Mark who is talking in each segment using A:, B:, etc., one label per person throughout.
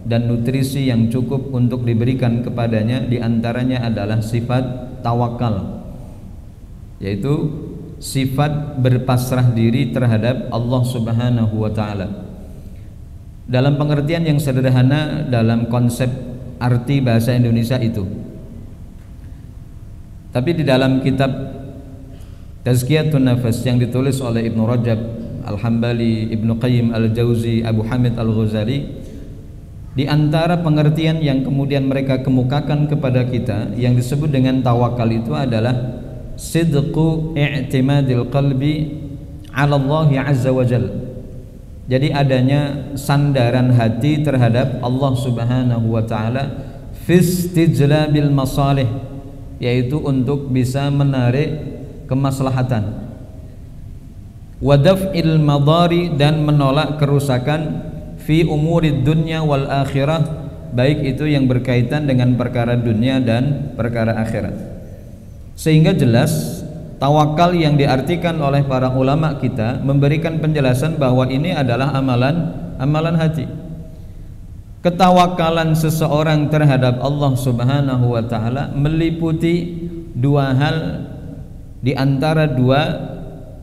A: dan nutrisi yang cukup untuk diberikan kepadanya. Di antaranya adalah sifat tawakal, yaitu sifat berpasrah diri terhadap Allah Subhanahu wa taala. Dalam pengertian yang sederhana dalam konsep arti bahasa Indonesia itu. Tapi di dalam kitab Tazkiyatun Nafas yang ditulis oleh Ibnu Rajab Al-Hambali, Ibnu Qayyim Al-Jauzi, Abu Hamid Al-Ghazali, di antara pengertian yang kemudian mereka kemukakan kepada kita yang disebut dengan tawakal itu adalah sidqu i'timadil qalbi 'ala Allah 'azza wa jalla. Jadi adanya sandaran hati terhadap Allah Subhanahu wa taala fi istijlabil masalih, yaitu untuk bisa menarik kemaslahatan, wa daf'il madari, dan menolak kerusakan, fi umurid dunya wal akhirah, baik itu yang berkaitan dengan perkara dunia dan perkara akhirat. Sehingga jelas tawakal yang diartikan oleh para ulama kita memberikan penjelasan bahwa ini adalah amalan hati. Ketawakalan seseorang terhadap Allah Subhanahu wa taala meliputi dua hal di antara dua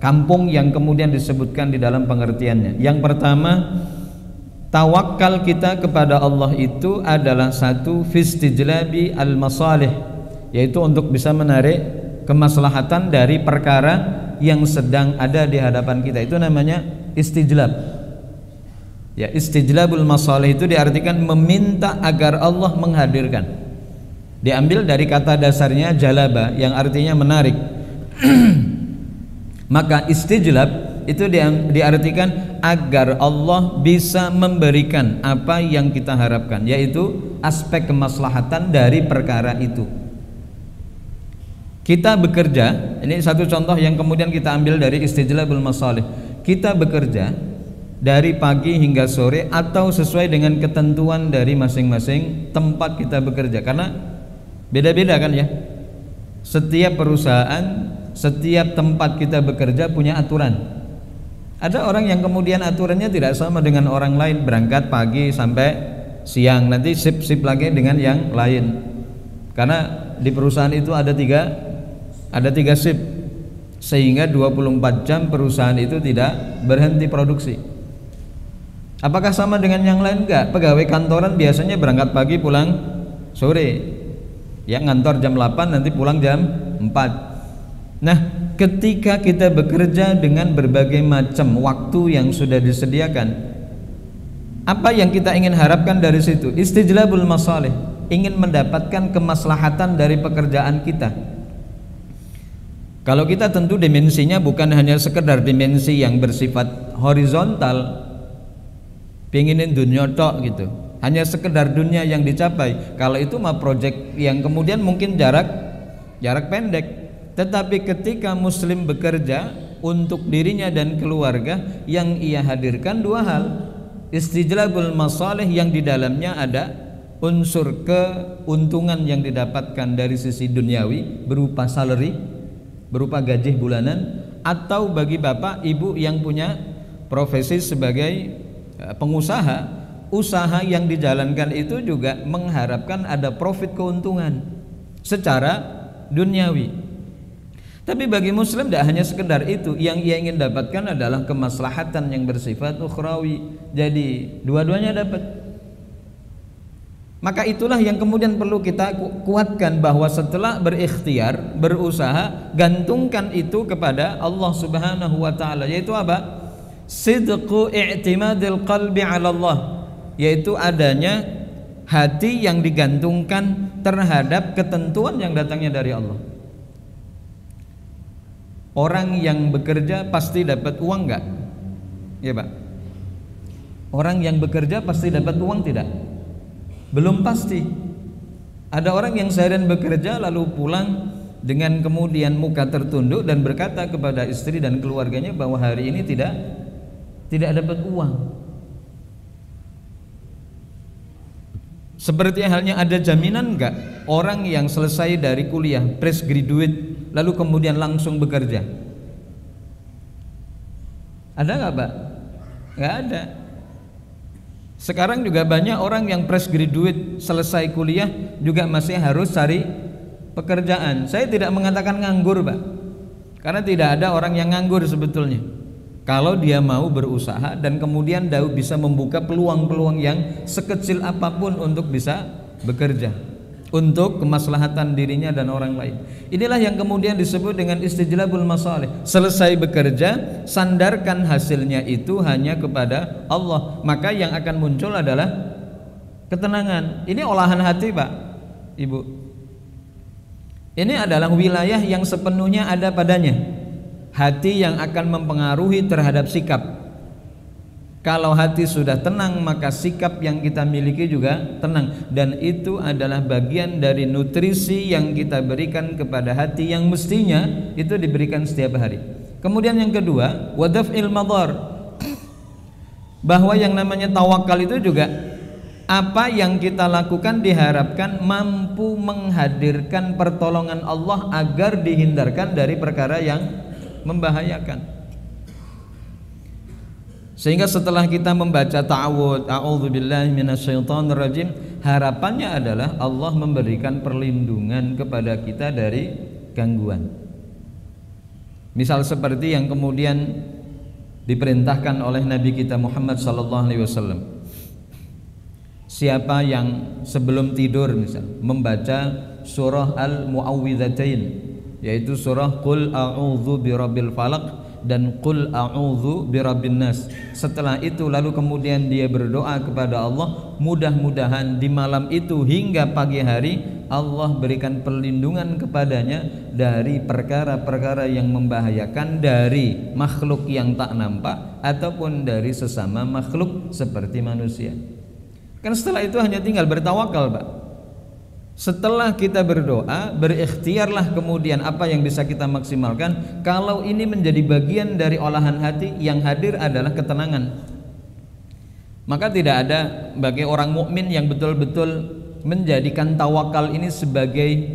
A: kampung yang kemudian disebutkan di dalam pengertiannya. Yang pertama, tawakal kita kepada Allah itu adalah satu fistijlabi al-masalih, yaitu untuk bisa menarik kemaslahatan dari perkara yang sedang ada di hadapan kita. Itu namanya istijlab. Ya, istijlabul masalih itu diartikan meminta agar Allah menghadirkan. Diambil dari kata dasarnya jalaba yang artinya menarik. Maka istijlab itu diartikan agar Allah bisa memberikan apa yang kita harapkan, yaitu aspek kemaslahatan dari perkara itu. Kita bekerja, ini satu contoh yang kemudian kita ambil dari istijlabul masalih. Kita bekerja dari pagi hingga sore atau sesuai dengan ketentuan dari masing-masing tempat kita bekerja, karena beda-beda kan ya. Setiap perusahaan, setiap tempat kita bekerja punya aturan. Ada orang yang kemudian aturannya tidak sama dengan orang lain, berangkat pagi sampai siang, nanti sip-sip lagi dengan yang lain. Karena di perusahaan itu ada tiga shift, sehingga 24 jam perusahaan itu tidak berhenti produksi. Apakah sama dengan yang lain? Enggak. Pegawai kantoran biasanya berangkat pagi pulang sore, ya ngantor jam 8 nanti pulang jam 4. Nah, ketika kita bekerja dengan berbagai macam waktu yang sudah disediakan, apa yang kita ingin harapkan dari situ? Istijlabul masalih, ingin mendapatkan kemaslahatan dari pekerjaan kita. Kalau kita tentu dimensinya bukan hanya sekedar dimensi yang bersifat horizontal, penginin dunia tok gitu, hanya sekedar dunia yang dicapai. Kalau itu mah project yang kemudian mungkin jarak pendek. Tetapi ketika muslim bekerja untuk dirinya dan keluarga, yang ia hadirkan dua hal: istijlabul masalih yang di dalamnya ada unsur keuntungan yang didapatkan dari sisi duniawi berupa salary, berupa gaji bulanan, atau bagi bapak ibu yang punya profesi sebagai pengusaha, usaha yang dijalankan itu juga mengharapkan ada profit, keuntungan secara duniawi. Tapi bagi muslim tidak hanya sekedar itu, yang ia ingin dapatkan adalah kemaslahatan yang bersifat ukhrawi. Jadi dua-duanya dapat. Maka itulah yang kemudian perlu kita kuatkan, bahwa setelah berikhtiar, berusaha, gantungkan itu kepada Allah Subhanahu wa taala, yaitu apa? Sidqu i'timadil qalbi 'ala Allah, yaitu adanya hati yang digantungkan terhadap ketentuan yang datangnya dari Allah. Orang yang bekerja pasti dapat uang enggak? Ya, Pak. Orang yang bekerja pasti dapat uang tidak? Belum pasti. Ada orang yang seharian bekerja lalu pulang dengan kemudian muka tertunduk dan berkata kepada istri dan keluarganya bahwa hari ini tidak dapat uang. Seperti halnya ada jaminan enggak orang yang selesai dari kuliah, fresh graduate, lalu kemudian langsung bekerja? Ada enggak, Pak? Enggak ada. Sekarang juga banyak orang yang fresh graduate, selesai kuliah juga masih harus cari pekerjaan. Saya tidak mengatakan nganggur, Pak, karena tidak ada orang yang nganggur sebetulnya. Kalau dia mau berusaha dan kemudian bisa membuka peluang-peluang yang sekecil apapun untuk bisa bekerja untuk kemaslahatan dirinya dan orang lain. Inilah yang kemudian disebut dengan istijlabul masalih. Selesai bekerja, sandarkan hasilnya itu hanya kepada Allah, maka yang akan muncul adalah ketenangan. Ini olahan hati, Pak, Ibu. Ini adalah wilayah yang sepenuhnya ada padanya. Hati yang akan mempengaruhi terhadap sikap. Kalau hati sudah tenang, maka sikap yang kita miliki juga tenang, dan itu adalah bagian dari nutrisi yang kita berikan kepada hati yang mestinya itu diberikan setiap hari. Kemudian yang kedua, wadaf'il madar, bahwa yang namanya tawakal itu juga apa yang kita lakukan diharapkan mampu menghadirkan pertolongan Allah agar dihindarkan dari perkara yang membahayakan. Sehingga setelah kita membaca ta'awudz, a'udzubillahi minasyaitonirrajim, harapannya adalah Allah memberikan perlindungan kepada kita dari gangguan. Misal seperti yang kemudian diperintahkan oleh Nabi kita Muhammad sallallahu alaihi wasallam. Siapa yang sebelum tidur misal membaca surah Al-Mu'awwidzatain, yaitu surah Qul a'udzu birabbil falaq dan Qul a'udzu birabbin nas. Setelah itu lalu kemudian dia berdoa kepada Allah, mudah-mudahan di malam itu hingga pagi hari Allah berikan perlindungan kepadanya dari perkara-perkara yang membahayakan dari makhluk yang tak nampak ataupun dari sesama makhluk seperti manusia. Kan setelah itu hanya tinggal bertawakal, Pak. Setelah kita berdoa, berikhtiarlah kemudian apa yang bisa kita maksimalkan. Kalau ini menjadi bagian dari olahan hati, yang hadir adalah ketenangan. Maka tidak ada bagi orang mukmin yang betul-betul menjadikan tawakal ini sebagai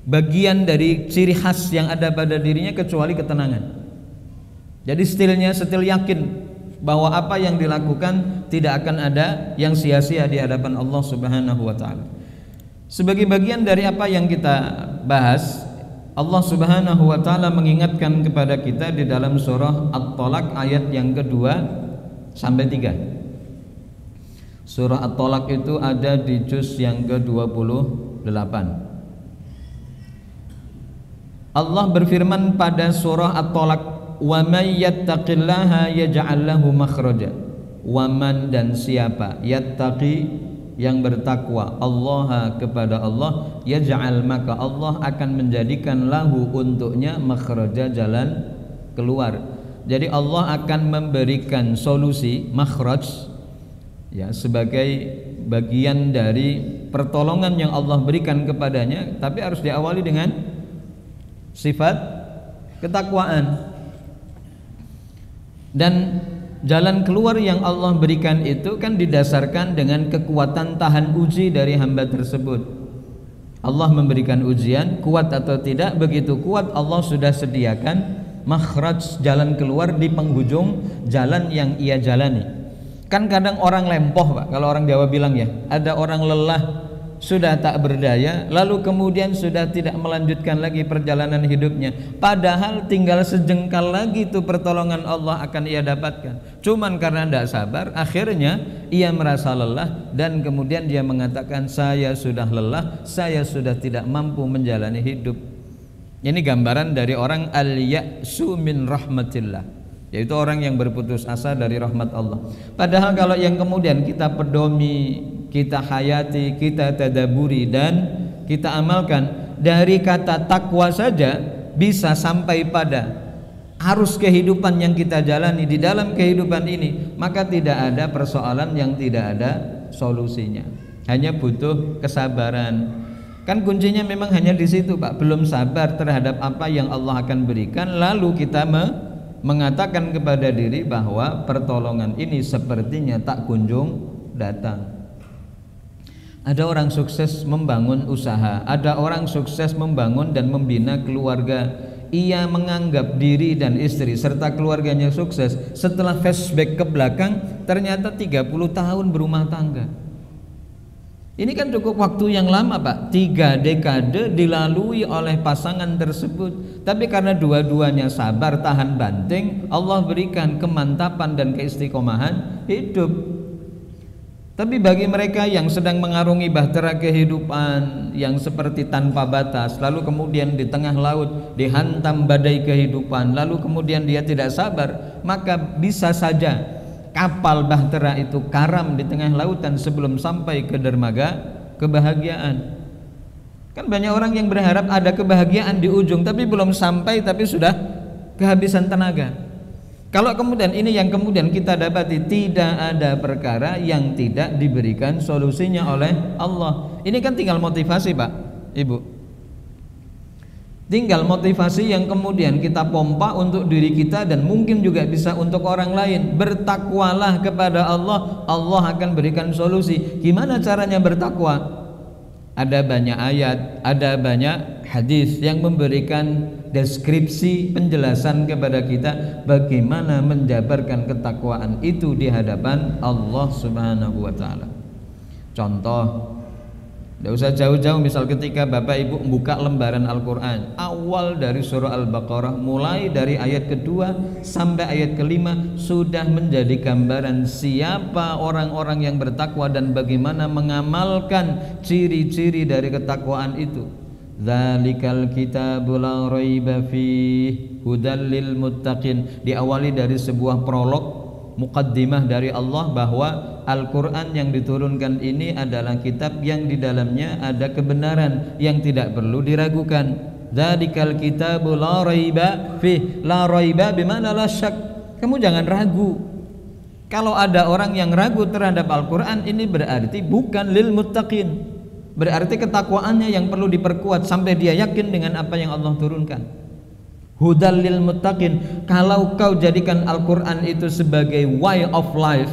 A: bagian dari ciri khas yang ada pada dirinya kecuali ketenangan. Jadi stilnya stil yakin bahwa apa yang dilakukan tidak akan ada yang sia-sia di hadapan Allah Subhanahu wa taala. Sebagai bagian dari apa yang kita bahas, Allah Subhanahu wa taala mengingatkan kepada kita di dalam surah At-Tolak ayat yang kedua sampai 3. Surah At-Tolak itu ada di juz yang ke-28. Allah berfirman pada surah At-Tolak, "Wa may yattaqillaha yaj'al lahu makhraja." Waman, dan siapa yattaqi, yang bertakwa Allah kepada Allah, yaj'al, maka Allah akan menjadikan lahu untuknya makhraja, jalan keluar. Jadi Allah akan memberikan solusi, makhraj ya, sebagai bagian dari pertolongan yang Allah berikan kepadanya, tapi harus diawali dengan sifat ketakwaan. Dan jalan keluar yang Allah berikan itu kan didasarkan dengan kekuatan tahan uji dari hamba tersebut. Allah memberikan ujian, kuat atau tidak, begitu kuat Allah sudah sediakan makhraj, jalan keluar di penghujung jalan yang ia jalani. Kan kadang orang lempoh, Pak, kalau orang Jawa bilang ya, ada orang lelah, sudah tak berdaya, lalu kemudian sudah tidak melanjutkan lagi perjalanan hidupnya, padahal tinggal sejengkal lagi tuh pertolongan Allah akan ia dapatkan. Cuman karena tidak sabar, akhirnya ia merasa lelah dan kemudian dia mengatakan, saya sudah lelah, saya sudah tidak mampu menjalani hidup. Ini gambaran dari orang al-ya'su min rahmatillah, yaitu orang yang berputus asa dari rahmat Allah. Padahal kalau yang kemudian kita pedomi, kita hayati, kita tadaburi dan kita amalkan, dari kata takwa saja bisa sampai pada arus kehidupan yang kita jalani di dalam kehidupan ini, maka tidak ada persoalan yang tidak ada solusinya. Hanya butuh kesabaran. Kan kuncinya memang hanya di situ, Pak. Belum sabar terhadap apa yang Allah akan berikan, lalu kita mengatakan kepada diri bahwa pertolongan ini sepertinya tak kunjung datang. Ada orang sukses membangun usaha, ada orang sukses membangun dan membina keluarga. ia menganggap diri dan istri serta keluarganya sukses. Setelah flashback ke belakang, ternyata 30 tahun berumah tangga. Ini kan cukup waktu yang lama Pak, 3 dekade dilalui oleh pasangan tersebut. Tapi karena dua-duanya sabar, tahan banting, Allah berikan kemantapan dan keistiqomahan hidup. Tapi bagi mereka yang sedang mengarungi bahtera kehidupan yang seperti tanpa batas, lalu kemudian di tengah laut dihantam badai kehidupan, lalu kemudian dia tidak sabar, maka bisa saja kapal bahtera itu karam di tengah lautan sebelum sampai ke dermaga kebahagiaan. Kan banyak orang yang berharap ada kebahagiaan di ujung, tapi belum sampai, tapi sudah kehabisan tenaga. Kalau kemudian ini yang kemudian kita dapati, tidak ada perkara yang tidak diberikan solusinya oleh Allah. Ini kan tinggal motivasi Pak, Ibu. Tinggal motivasi yang kemudian kita pompa untuk diri kita dan mungkin juga bisa untuk orang lain. Bertakwalah kepada Allah, Allah akan berikan solusi. Gimana caranya bertakwa? Ada banyak ayat, ada banyak hadis yang memberikan deskripsi, penjelasan kepada kita bagaimana menjabarkan ketakwaan itu di hadapan Allah Subhanahu wa taala. Contoh, tidak usah jauh-jauh, misal ketika Bapak Ibu membuka lembaran Al-Quran, awal dari surah Al-Baqarah, mulai dari ayat kedua sampai ayat kelima sudah menjadi gambaran siapa orang-orang yang bertakwa dan bagaimana mengamalkan ciri-ciri dari ketakwaan itu. Dzalikal kitabul la raiba fihi hudal lil muttaqin. Diawali dari sebuah prolog, muqaddimah dari Allah bahwa Al-Quran yang diturunkan ini adalah kitab yang di dalamnya ada kebenaran yang tidak perlu diragukan. Dzalikal kitabu la raiba fih. La raiba bimana la syak. Kamu jangan ragu. Kalau ada orang yang ragu terhadap Al-Quran, ini berarti bukan lil muttaqin. Berarti ketakwaannya yang perlu diperkuat sampai dia yakin dengan apa yang Allah turunkan. Hudal lil muttaqin. Kalau kau jadikan Al-Quran itu sebagai way of life,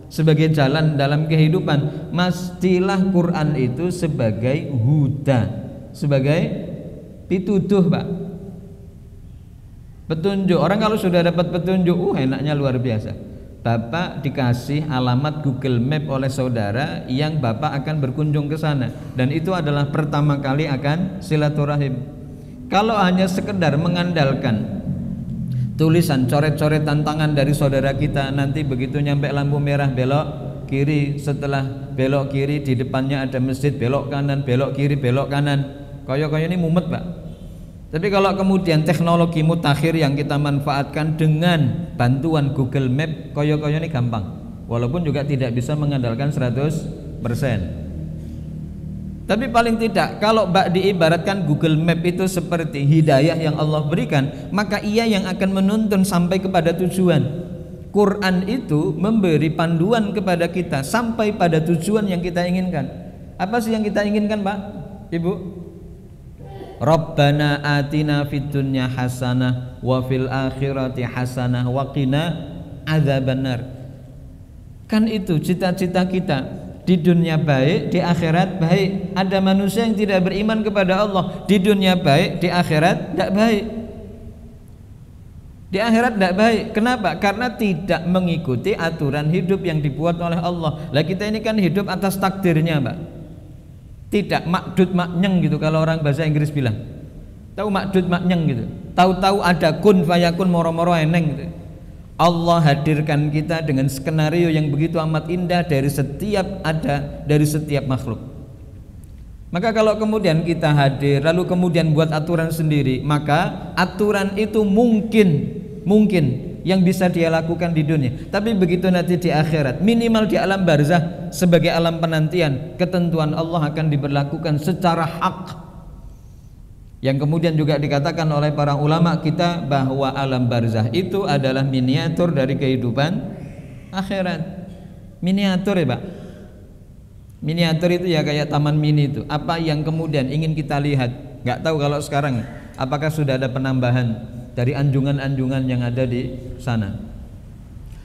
A: sebagai jalan dalam kehidupan, mestilah Quran itu sebagai huda, sebagai pituduh Pak, petunjuk. Orang kalau sudah dapat petunjuk, enaknya luar biasa. Bapak dikasih alamat Google Map oleh saudara yang Bapak akan berkunjung ke sana, dan itu adalah pertama kali akan silaturahim. Kalau hanya sekedar mengandalkan tulisan coret-coretan tangan dari saudara kita, nanti begitu nyampe lampu merah belok kiri, setelah belok kiri di depannya ada masjid, belok kanan, belok kiri, belok kanan, koyo-koyo ini mumet Pak. Tapi kalau kemudian teknologi mutakhir yang kita manfaatkan dengan bantuan Google Map, koyo-koyo ini gampang, walaupun juga tidak bisa mengandalkan 100%. Tapi paling tidak kalau diibaratkan Google Map itu seperti hidayah yang Allah berikan, maka ia yang akan menuntun sampai kepada tujuan. Quran itu memberi panduan kepada kita sampai pada tujuan yang kita inginkan. Apa sih yang kita inginkan Pak, Ibu? Rabbana atina fid dunya hasanah wa fil akhirati hasanah wa qina adzabannar. Kan itu cita-cita kita. Di dunia baik, di akhirat baik. Ada manusia yang tidak beriman kepada Allah, di dunia baik, di akhirat tidak baik. Di akhirat tidak baik. Kenapa? Karena tidak mengikuti aturan hidup yang dibuat oleh Allah. Lah kita ini kan hidup atas takdirnya Pak. Tidak makdud maknyeng gitu kalau orang bahasa Inggris bilang. Tahu makdud maknyeng gitu. Tahu-tahu ada kun fayakun moro-moro eneng gitu. Allah hadirkan kita dengan skenario yang begitu amat indah dari setiap makhluk. Maka kalau kemudian kita hadir lalu kemudian buat aturan sendiri, maka aturan itu mungkin yang bisa dia lakukan di dunia, tapi begitu nanti di akhirat, minimal di alam barzah sebagai alam penantian, ketentuan Allah akan diberlakukan secara hak. Yang kemudian juga dikatakan oleh para ulama kita bahwa alam barzah itu adalah miniatur dari kehidupan akhirat. Miniatur ya Pak. Miniatur itu ya kayak taman mini itu. Apa yang kemudian ingin kita lihat? Nggak tahu kalau sekarang apakah sudah ada penambahan dari anjungan-anjungan yang ada di sana.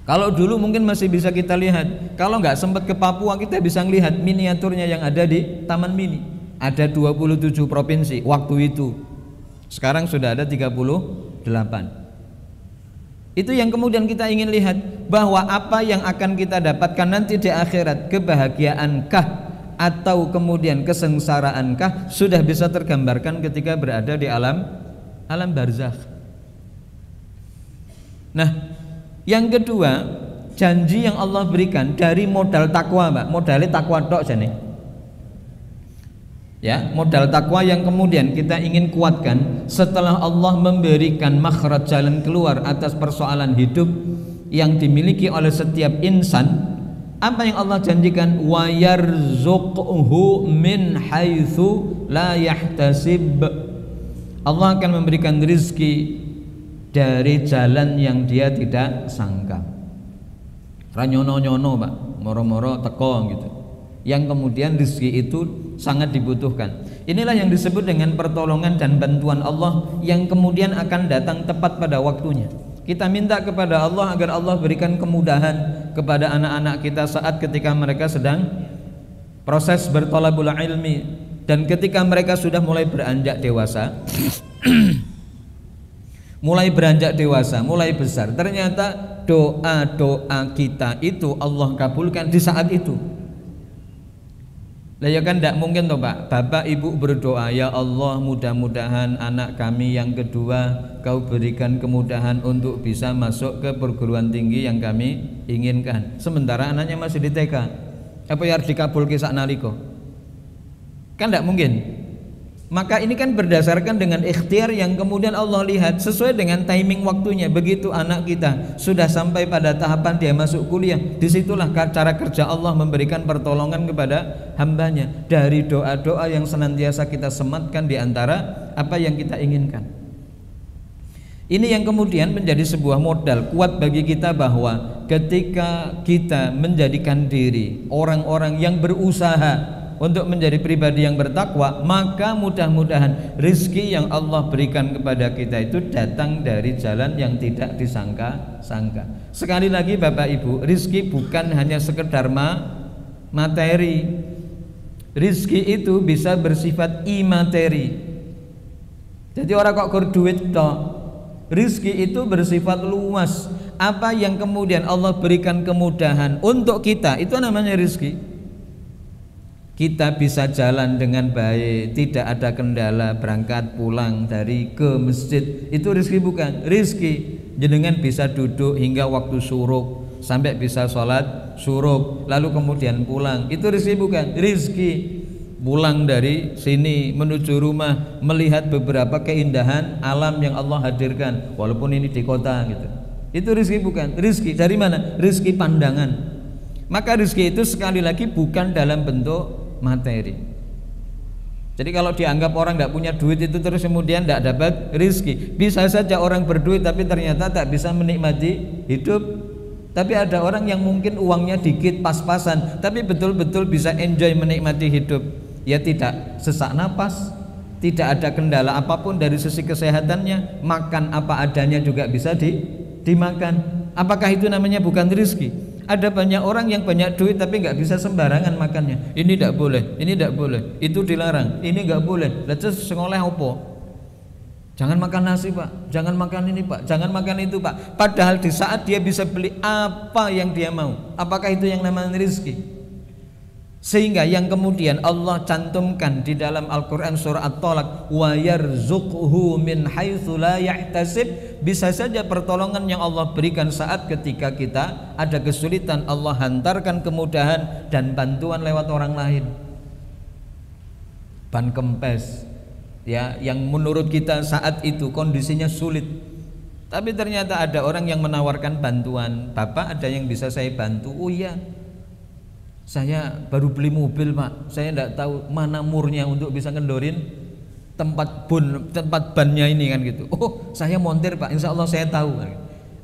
A: Kalau dulu mungkin masih bisa kita lihat. Kalau nggak sempat ke Papua, kita bisa melihat miniaturnya yang ada di Taman Mini. Ada 27 provinsi waktu itu. Sekarang sudah ada 38. Itu yang kemudian kita ingin lihat, bahwa apa yang akan kita dapatkan nanti di akhirat, kebahagiaankah atau kemudian kesengsaraankah, sudah bisa tergambarkan ketika berada di alam barzakh. Nah, yang kedua, janji yang Allah berikan dari modal takwa, Mbak. Modalnya takwa tok jane. Ya, modal takwa yang kemudian kita ingin kuatkan setelah Allah memberikan makhraj, jalan keluar atas persoalan hidup yang dimiliki oleh setiap insan. Apa yang Allah janjikan? Wa yarzuqhu min haitsu la yahtasib. Allah akan memberikan rizki dari jalan yang dia tidak sangka. Ranyono-nyono, Pak, moro-moro teko gitu. Yang kemudian rizki itu sangat dibutuhkan. Inilah yang disebut dengan pertolongan dan bantuan Allah yang kemudian akan datang tepat pada waktunya. Kita minta kepada Allah agar Allah berikan kemudahan kepada anak-anak kita saat ketika mereka sedang proses bertolabul ilmi, dan ketika mereka sudah mulai beranjak dewasa mulai besar, ternyata doa-doa kita itu Allah kabulkan di saat itu. Lah ya kan tidak mungkin toh Pak, bapak ibu berdoa, ya Allah mudah-mudahan anak kami yang kedua kau berikan kemudahan untuk bisa masuk ke perguruan tinggi yang kami inginkan, sementara anaknya masih di TK. Apa yang harus dikabul kisah naliko? Kan tidak mungkin. Maka ini kan berdasarkan dengan ikhtiar yang kemudian Allah lihat sesuai dengan timing waktunya. Begitu anak kita sudah sampai pada tahapan dia masuk kuliah, disitulah cara kerja Allah memberikan pertolongan kepada hambanya dari doa-doa yang senantiasa kita sematkan di antara apa yang kita inginkan. Ini yang kemudian menjadi sebuah modal kuat bagi kita, bahwa ketika kita menjadikan diri orang-orang yang berusaha untuk menjadi pribadi yang bertakwa, maka mudah-mudahan rizki yang Allah berikan kepada kita itu datang dari jalan yang tidak disangka-sangka. Sekali lagi Bapak Ibu, rizki bukan hanya sekedar materi. Rizki itu bisa bersifat imateri. Jadi orang kok kur duit tok. Rizki itu bersifat luas. Apa yang kemudian Allah berikan kemudahan untuk kita, itu namanya rizki. Kita bisa jalan dengan baik, tidak ada kendala, berangkat pulang dari ke masjid, itu rizki bukan? Rizki jenengan bisa duduk hingga waktu syuruk sampai bisa sholat syuruk lalu kemudian pulang, itu rizki bukan? Rizki pulang dari sini menuju rumah melihat beberapa keindahan alam yang Allah hadirkan walaupun ini di kota gitu, itu rizki bukan? Rizki dari mana? Rizki pandangan. Maka rizki itu sekali lagi bukan dalam bentuk materi. Jadi kalau dianggap orang tidak punya duit itu terus kemudian tidak dapat rizki, bisa saja orang berduit tapi ternyata tak bisa menikmati hidup. Tapi ada orang yang mungkin uangnya dikit, pas-pasan, tapi betul-betul bisa enjoy menikmati hidup. Ya tidak sesak napas, tidak ada kendala apapun dari sisi kesehatannya, makan apa adanya juga bisa dimakan. Apakah itu namanya bukan rizki? Ada banyak orang yang banyak duit tapi nggak bisa sembarangan makannya. Ini tidak boleh, ini tidak boleh, itu dilarang, ini nggak boleh. Lalu sekolah opo? Jangan makan nasi Pak, jangan makan ini Pak, jangan makan itu Pak. Padahal di saat dia bisa beli apa yang dia mau, apakah itu yang namanya rezeki? Sehingga yang kemudian Allah cantumkan di dalam Al-Quran surah At-Talaq, wa yarzuqhu min haitsu la yahtasib. Bisa saja pertolongan yang Allah berikan saat ketika kita ada kesulitan, Allah hantarkan kemudahan dan bantuan lewat orang lain. Ban kempes ya, yang menurut kita saat itu kondisinya sulit, tapi ternyata ada orang yang menawarkan bantuan. Bapak, ada yang bisa saya bantu? Oh iya, saya baru beli mobil Pak, saya tidak tahu mana murnya untuk bisa ngendorin tempat bannya ini kan gitu. Oh saya montir Pak, insya Allah saya tahu.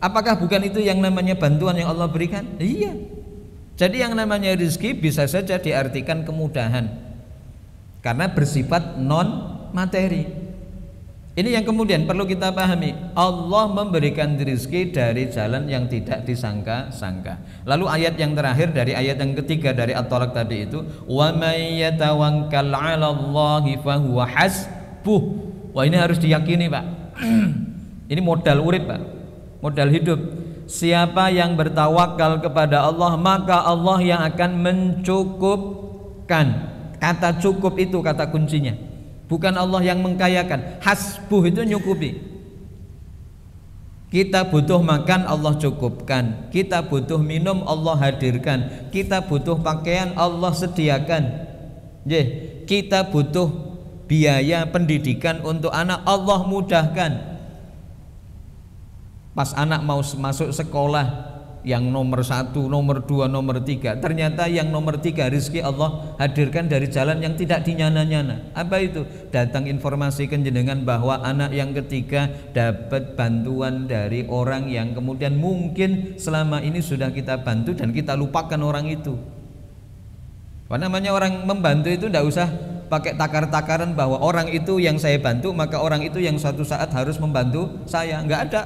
A: Apakah bukan itu yang namanya bantuan yang Allah berikan? Iya. Jadi yang namanya rezeki bisa saja diartikan kemudahan karena bersifat non materi. Ini yang kemudian perlu kita pahami. Allah memberikan rezeki dari jalan yang tidak disangka-sangka. Lalu ayat yang terakhir dari ayat yang ketiga dari At-Talaq tadi itu, wa may yatawakkal 'ala Allahi fahuwa hasbuh. Wah, ini harus diyakini, Pak. Ini modal urip, Pak. Modal hidup. Siapa yang bertawakal kepada Allah, maka Allah yang akan mencukupkan. Kata cukup itu kata kuncinya. Bukan Allah yang mengkayakan. Hasbuh itu nyukupi. Kita butuh makan, Allah cukupkan. Kita butuh minum, Allah hadirkan. Kita butuh pakaian, Allah sediakan. Kita butuh biaya pendidikan untuk anak, Allah mudahkan. Pas anak mau masuk sekolah yang nomor 1, nomor 2, nomor 3, ternyata yang nomor 3 rezeki Allah hadirkan dari jalan yang tidak dinyana-nyana. Apa itu? Datang informasi kenjenengan bahwa anak yang ketiga dapat bantuan dari orang yang kemudian mungkin selama ini sudah kita bantu dan kita lupakan orang itu. Apa namanya, orang membantu itu tidak usah pakai takar-takaran bahwa orang itu yang saya bantu maka orang itu yang suatu saat harus membantu saya. Enggak ada.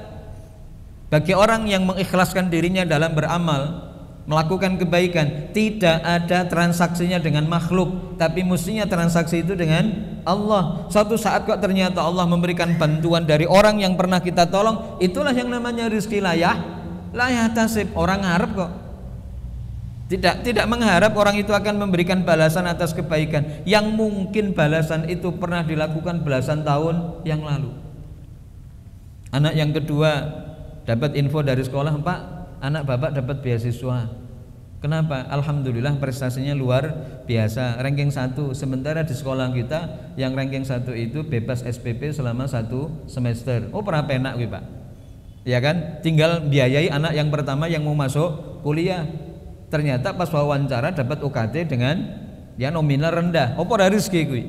A: Bagi orang yang mengikhlaskan dirinya dalam beramal, melakukan kebaikan, tidak ada transaksinya dengan makhluk, tapi mestinya transaksi itu dengan Allah. Suatu saat kok ternyata Allah memberikan bantuan dari orang yang pernah kita tolong, itulah yang namanya rizki layah tasib. Orang ngarep kok. Tidak mengharap orang itu akan memberikan balasan atas kebaikan yang mungkin balasan itu pernah dilakukan belasan tahun yang lalu. Anak yang kedua dapat info dari sekolah, Pak, anak bapak dapat beasiswa. Kenapa? Alhamdulillah prestasinya luar biasa, ranking 1. Sementara di sekolah kita yang ranking 1 itu bebas SPP selama 1 semester. Oh, pernah penak gue, Pak. Ya kan? Tinggal biayai anak yang pertama yang mau masuk kuliah. Ternyata pas wawancara dapat UKT dengan ya nominal rendah. Oh, pada rezeki gue.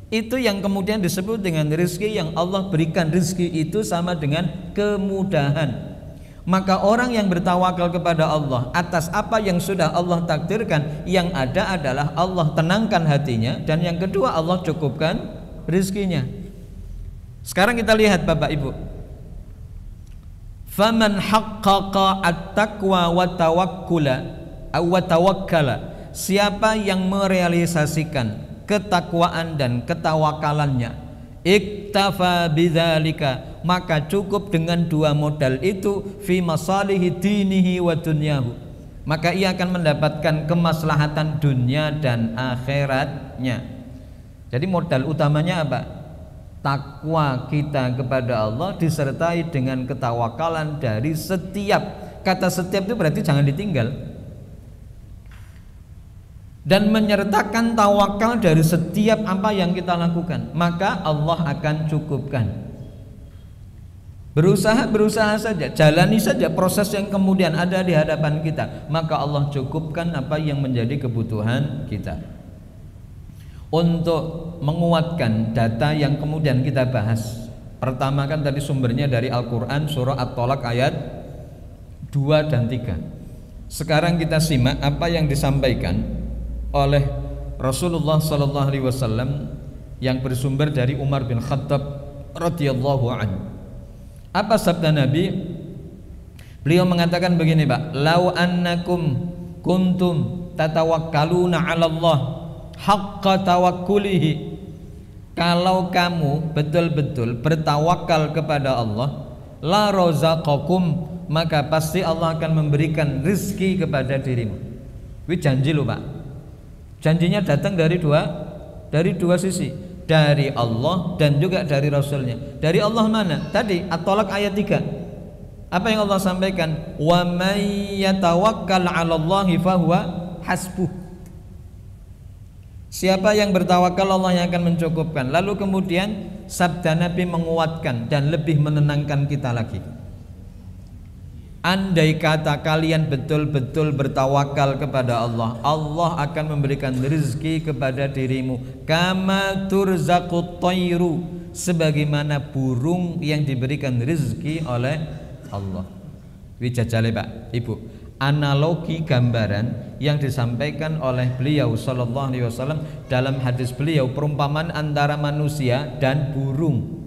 A: Itu yang kemudian disebut dengan rezeki yang Allah berikan. Rezeki itu sama dengan kemudahan. Maka orang yang bertawakal kepada Allah atas apa yang sudah Allah takdirkan, yang ada adalah Allah tenangkan hatinya, dan yang kedua Allah cukupkan rezekinya. Sekarang kita lihat Bapak Ibu. Faman haqqaqa at-taqwa wa tawakkala. Siapa yang merealisasikan ketakwaan dan ketawakalannya, iktafa bidzalika, maka cukup dengan dua modal itu, fi masalihi dinihi wa dunyahu, maka ia akan mendapatkan kemaslahatan dunia dan akhiratnya. Jadi modal utamanya apa? Takwa kita kepada Allah disertai dengan ketawakalan dari setiap, kata setiap itu berarti jangan ditinggal, dan menyertakan tawakal dari setiap apa yang kita lakukan, maka Allah akan cukupkan. Berusaha saja, jalani saja proses yang kemudian ada di hadapan kita, maka Allah cukupkan apa yang menjadi kebutuhan kita. Untuk menguatkan data yang kemudian kita bahas, pertama kan tadi sumbernya dari Al-Quran, surah At-Tolak ayat 2 dan 3. Sekarang kita simak apa yang disampaikan oleh Rasulullah sallallahu alaihi wasallam yang bersumber dari Umar bin Khattab radhiyallahu anhu. Apa sabda Nabi? Beliau mengatakan begini, Pak, lau annakum kuntum tatawakkaluna 'ala Allah haqqa tawakkulihi, kalau kamu betul-betul bertawakal kepada Allah, la razaqakum, maka pasti Allah akan memberikan rezeki kepada dirimu. Ini janji loh, Pak. Janjinya datang dari dua sisi, dari Allah dan juga dari Rasulnya. Dari Allah mana? Tadi At-Tolak ayat 3. Apa yang Allah sampaikan? Wa may yatawakkal 'ala Allahi fahuwa hasbuh. Siapa yang bertawakal, Allah yang akan mencukupkan. Lalu kemudian sabda Nabi menguatkan dan lebih menenangkan kita lagi. Andai kata kalian betul-betul bertawakal kepada Allah, Allah akan memberikan rezeki kepada dirimu. Kama turzaqut tayru, sebagaimana burung yang diberikan rezeki oleh Allah. Wijajale Pak Ibu, analogi gambaran yang disampaikan oleh beliau sallallahu alaihi wasallam dalam hadis beliau, perumpamaan antara manusia dan burung.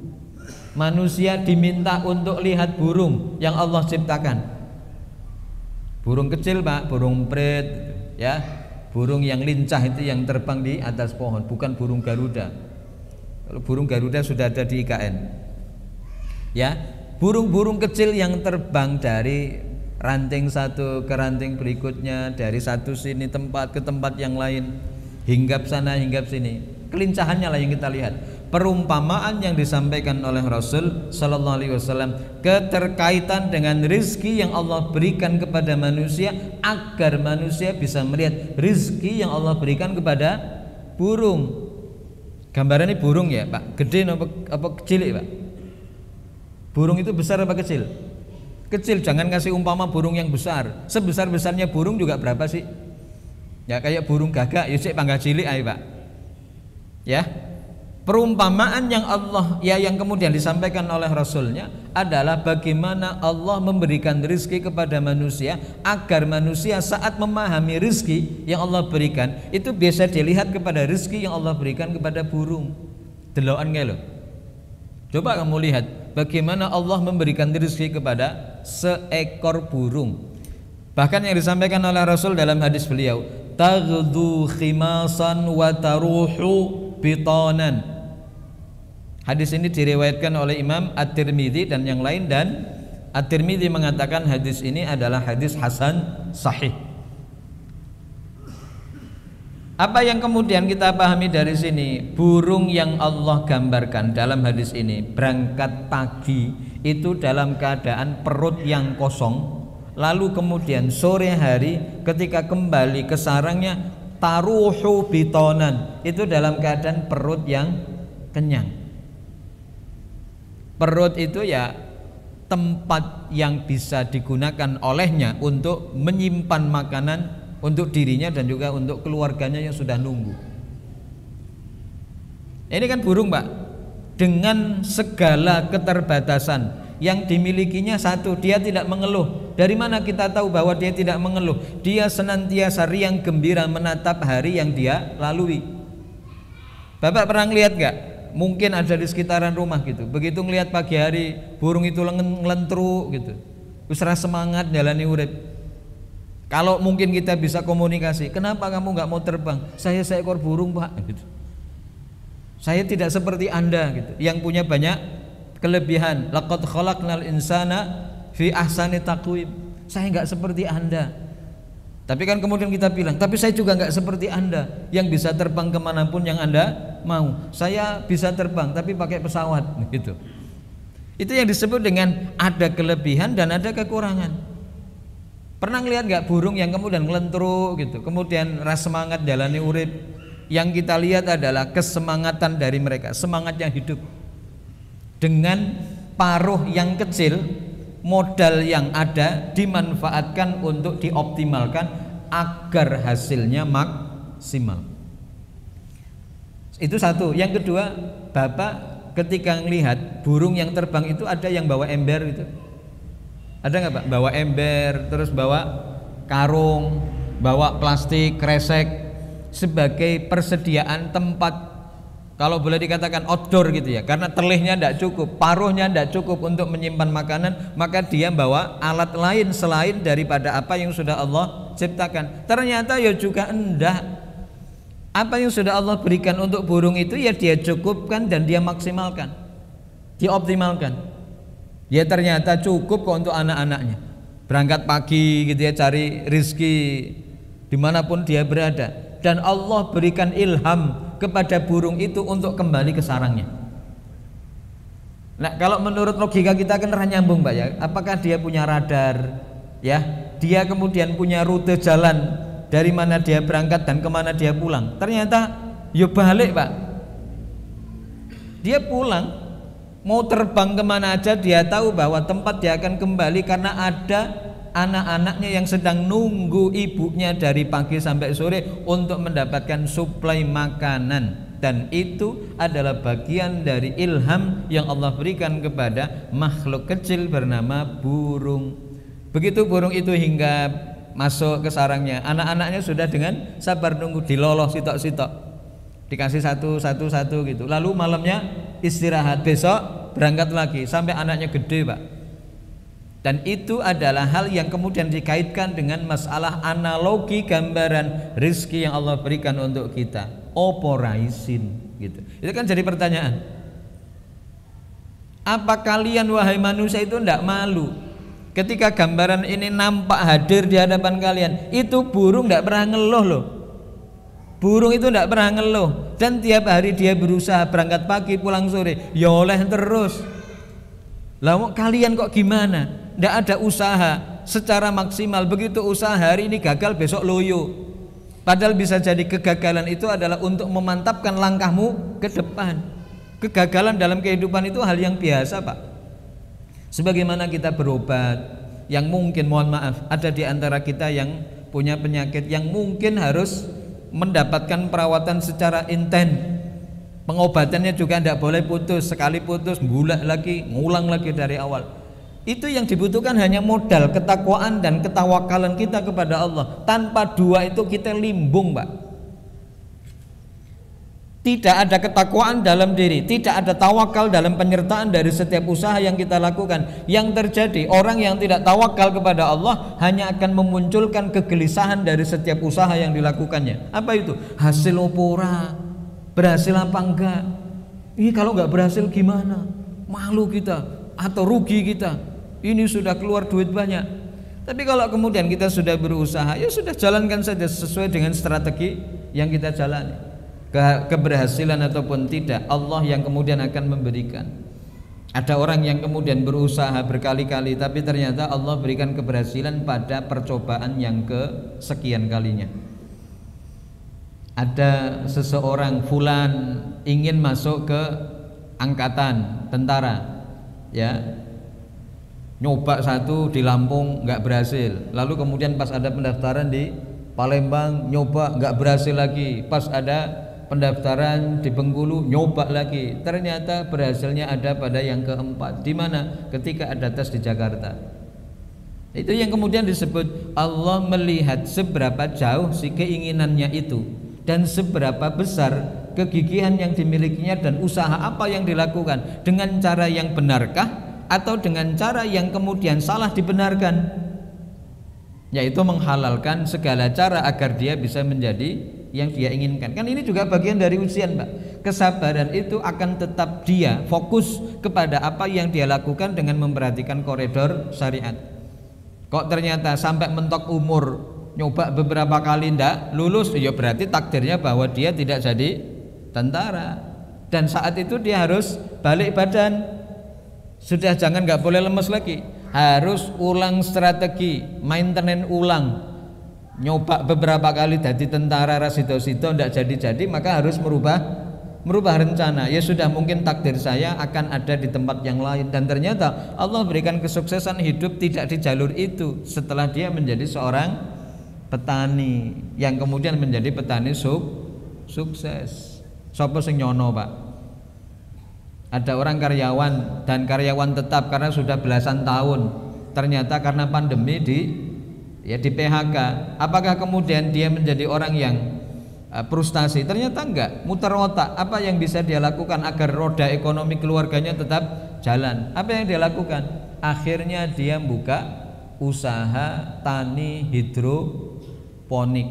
A: Manusia diminta untuk lihat burung yang Allah ciptakan. Burung kecil, Pak, burung prit, ya, burung yang lincah itu yang terbang di atas pohon, bukan burung Garuda. Kalau burung Garuda sudah ada di IKN. Ya, burung-burung kecil yang terbang dari ranting satu ke ranting berikutnya, dari satu sini tempat ke tempat yang lain, hinggap sana hinggap sini. Kelincahannya lah yang kita lihat. Perumpamaan yang disampaikan oleh Rasul Sallallahu Alaihi Wasallam keterkaitan dengan rizki yang Allah berikan kepada manusia, agar manusia bisa melihat rizki yang Allah berikan kepada burung. Gambarannya burung ya Pak, gede apa kecil ya Pak? Burung itu besar apa kecil? Kecil, jangan kasih umpama burung yang besar. Sebesar-besarnya burung juga berapa sih? Ya kayak burung gagak, ya sik pangga cilik ae Pak. Ya. Perumpamaan yang Allah yang kemudian disampaikan oleh Rasulnya adalah bagaimana Allah memberikan rizki kepada manusia, agar manusia saat memahami rizki yang Allah berikan itu biasa dilihat kepada rizki yang Allah berikan kepada burung. Delokan nggih lho. Coba kamu lihat bagaimana Allah memberikan rizki kepada seekor burung. Bahkan yang disampaikan oleh Rasul dalam hadis beliau, taghdu khimasan wa taruhu bitanan. Hadis ini diriwayatkan oleh Imam At-Tirmidzi dan yang lain, dan At-Tirmidzi mengatakan hadis ini adalah hadis hasan sahih. Apa yang kemudian kita pahami dari sini? Burung yang Allah gambarkan dalam hadis ini berangkat pagi itu dalam keadaan perut yang kosong, lalu kemudian sore hari ketika kembali ke sarangnya taruhu bitonan, itu dalam keadaan perut yang kenyang. Perut itu ya tempat yang bisa digunakan olehnya untuk menyimpan makanan untuk dirinya dan juga untuk keluarganya yang sudah nunggu. Ini kan burung Pak, dengan segala keterbatasan yang dimilikinya, satu, dia tidak mengeluh. Dari mana kita tahu bahwa dia tidak mengeluh? Dia senantiasa riang gembira menatap hari yang dia lalui. Bapak pernah lihat nggak? Mungkin ada di sekitaran rumah gitu. Begitu ngelihat pagi hari burung itu ngelentru gitu, wis semangat jalani urip. Kalau mungkin kita bisa komunikasi, kenapa kamu nggak mau terbang? Saya seekor burung Pak gitu. Saya tidak seperti Anda gitu, yang punya banyak kelebihan. Laqad khalaqnal insana fi ahsani taqwim. Saya nggak seperti Anda. Tapi kan kemudian kita bilang, tapi saya juga nggak seperti Anda yang bisa terbang kemanapun yang Anda mau. Saya bisa terbang tapi pakai pesawat gitu. Itu yang disebut dengan ada kelebihan dan ada kekurangan. Pernah ngelihat nggak burung yang kemudian ngelentru gitu, kemudian rasa semangat jalani urip? Yang kita lihat adalah kesemangatan dari mereka, semangat yang hidup. Dengan paruh yang kecil, modal yang ada dimanfaatkan untuk dioptimalkan agar hasilnya maksimal. Itu satu. Yang kedua, Bapak ketika melihat burung yang terbang itu ada yang bawa ember itu. Ada nggak Pak? Bawa ember, terus bawa karung, bawa plastik, kresek sebagai persediaan tempat, kalau boleh dikatakan outdoor gitu ya, karena telihnya tidak cukup, paruhnya tidak cukup untuk menyimpan makanan, maka dia bawa alat lain selain daripada apa yang sudah Allah ciptakan. Ternyata ya juga enggak. Apa yang sudah Allah berikan untuk burung itu ya dia cukupkan dan dia maksimalkan, dia optimalkan. Ya ternyata cukup kok untuk anak-anaknya. Berangkat pagi gitu ya, cari rizki dimanapun dia berada, dan Allah berikan ilham kepada burung itu untuk kembali ke sarangnya. Nah, kalau menurut logika kita kan nyambung Pak ya. Apakah dia punya radar? Ya, dia kemudian punya rute jalan dari mana dia berangkat dan kemana dia pulang. Ternyata ya balik Pak. Dia pulang, mau terbang kemana aja dia tahu bahwa tempat dia akan kembali, karena ada anak-anaknya yang sedang nunggu ibunya dari pagi sampai sore untuk mendapatkan suplai makanan. Dan itu adalah bagian dari ilham yang Allah berikan kepada makhluk kecil bernama burung. Begitu burung itu hingga masuk ke sarangnya, anak-anaknya sudah dengan sabar nunggu, diloloh sitok-sitok, dikasih satu gitu. Lalu malamnya istirahat, besok berangkat lagi sampai anaknya gede Pak. Dan itu adalah hal yang kemudian dikaitkan dengan masalah analogi gambaran rizki yang Allah berikan untuk kita. Opo raisin gitu. Itu kan jadi pertanyaan. Apa kalian wahai manusia itu tidak malu ketika gambaran ini nampak hadir di hadapan kalian? Itu burung tidak pernah ngeluh loh. Burung itu tidak pernah ngeluh, dan tiap hari dia berusaha berangkat pagi pulang sore, ya oleh terus. Lah kalian kok gimana? Tidak ada usaha secara maksimal, begitu usaha hari ini gagal besok loyo. Padahal bisa jadi kegagalan itu adalah untuk memantapkan langkahmu ke depan. Kegagalan dalam kehidupan itu hal yang biasa, Pak. Sebagaimana kita berobat, yang mungkin mohon maaf ada di antara kita yang punya penyakit yang mungkin harus mendapatkan perawatan secara intens. Pengobatannya juga tidak boleh putus, sekali putus bulat lagi, ngulang lagi dari awal. Itu yang dibutuhkan hanya modal ketakwaan dan ketawakalan kita kepada Allah. Tanpa dua itu kita limbung, Pak. Tidak ada ketakwaan dalam diri, tidak ada tawakal dalam penyertaan dari setiap usaha yang kita lakukan. Yang terjadi, orang yang tidak tawakal kepada Allah hanya akan memunculkan kegelisahan dari setiap usaha yang dilakukannya. Apa itu? Hasil opora, berhasil apa enggak? Ini kalau enggak berhasil gimana? Malu kita atau rugi kita. Ini sudah keluar duit banyak. Tapi kalau kemudian kita sudah berusaha, ya sudah jalankan saja sesuai dengan strategi yang kita jalani. Keberhasilan ataupun tidak, Allah yang kemudian akan memberikan. Ada orang yang kemudian berusaha berkali-kali tapi ternyata Allah berikan keberhasilan pada percobaan yang kesekian kalinya. Ada seseorang fulan ingin masuk ke angkatan tentara, ya, nyoba satu di Lampung nggak berhasil, lalu kemudian pas ada pendaftaran di Palembang nyoba nggak berhasil lagi, pas ada pendaftaran di Bengkulu nyoba lagi, ternyata berhasilnya ada pada yang keempat. Di mana? Ketika ada tes di Jakarta. Itu yang kemudian disebut Allah melihat seberapa jauh si keinginannya itu dan seberapa besar kegigihan yang dimilikinya dan usaha apa yang dilakukan, dengan cara yang benarkah atau dengan cara yang kemudian salah dibenarkan, yaitu menghalalkan segala cara agar dia bisa menjadi yang dia inginkan. Kan ini juga bagian dari ujian, Pak. Kesabaran itu akan tetap dia fokus kepada apa yang dia lakukan dengan memperhatikan koridor syariat. Kok ternyata sampai mentok umur nyoba beberapa kali ndak lulus, ya berarti takdirnya bahwa dia tidak jadi tentara. Dan saat itu dia harus balik badan. Sudah jangan nggak boleh lemes lagi. Harus ulang strategi, maintenance ulang. Nyoba beberapa kali jadi tentara rasido-sido tidak jadi-jadi, maka harus merubah rencana. Ya sudah, mungkin takdir saya akan ada di tempat yang lain, dan ternyata Allah berikan kesuksesan hidup tidak di jalur itu setelah dia menjadi seorang petani yang kemudian menjadi petani sukses. Sopo sing nyono, Pak? Ada orang karyawan dan karyawan tetap karena sudah belasan tahun, ternyata karena pandemi di PHK. Apakah kemudian dia menjadi orang yang frustasi? Ternyata enggak, muter otak apa yang bisa dia lakukan agar roda ekonomi keluarganya tetap jalan. Apa yang dia lakukan? Akhirnya dia buka usaha tani hidroponik,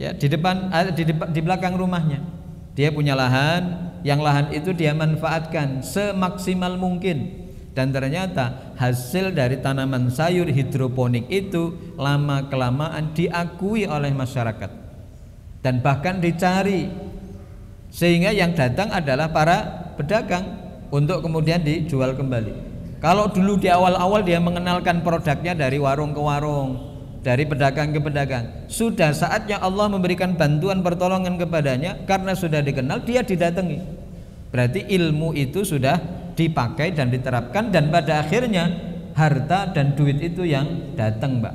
A: ya, di belakang rumahnya. Dia punya lahan, yang lahan itu dia manfaatkan semaksimal mungkin. Dan ternyata hasil dari tanaman sayur hidroponik itu lama kelamaan diakui oleh masyarakat dan bahkan dicari, sehingga yang datang adalah para pedagang untuk kemudian dijual kembali. Kalau dulu di awal-awal dia mengenalkan produknya dari warung ke warung, dari pedagang ke pedagang, sudah saatnya Allah memberikan bantuan pertolongan kepadanya karena sudah dikenal, dia didatangi. Berarti ilmu itu sudah dipakai dan diterapkan, dan pada akhirnya harta dan duit itu yang datang, Mbak.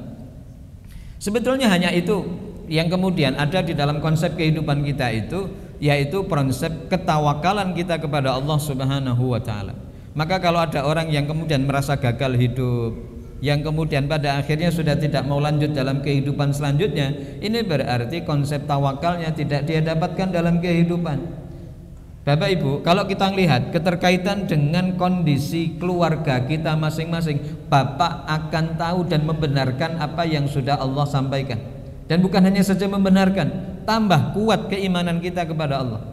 A: Sebetulnya hanya itu yang kemudian ada di dalam konsep kehidupan kita itu, yaitu konsep ketawakalan kita kepada Allah Subhanahu wa taala. Maka kalau ada orang yang kemudian merasa gagal hidup, yang kemudian pada akhirnya sudah tidak mau lanjut dalam kehidupan selanjutnya, ini berarti konsep tawakalnya tidak dia dapatkan dalam kehidupan. Bapak Ibu, kalau kita lihat keterkaitan dengan kondisi keluarga kita masing-masing, Bapak akan tahu dan membenarkan apa yang sudah Allah sampaikan. Dan bukan hanya saja membenarkan, tambah kuat keimanan kita kepada Allah.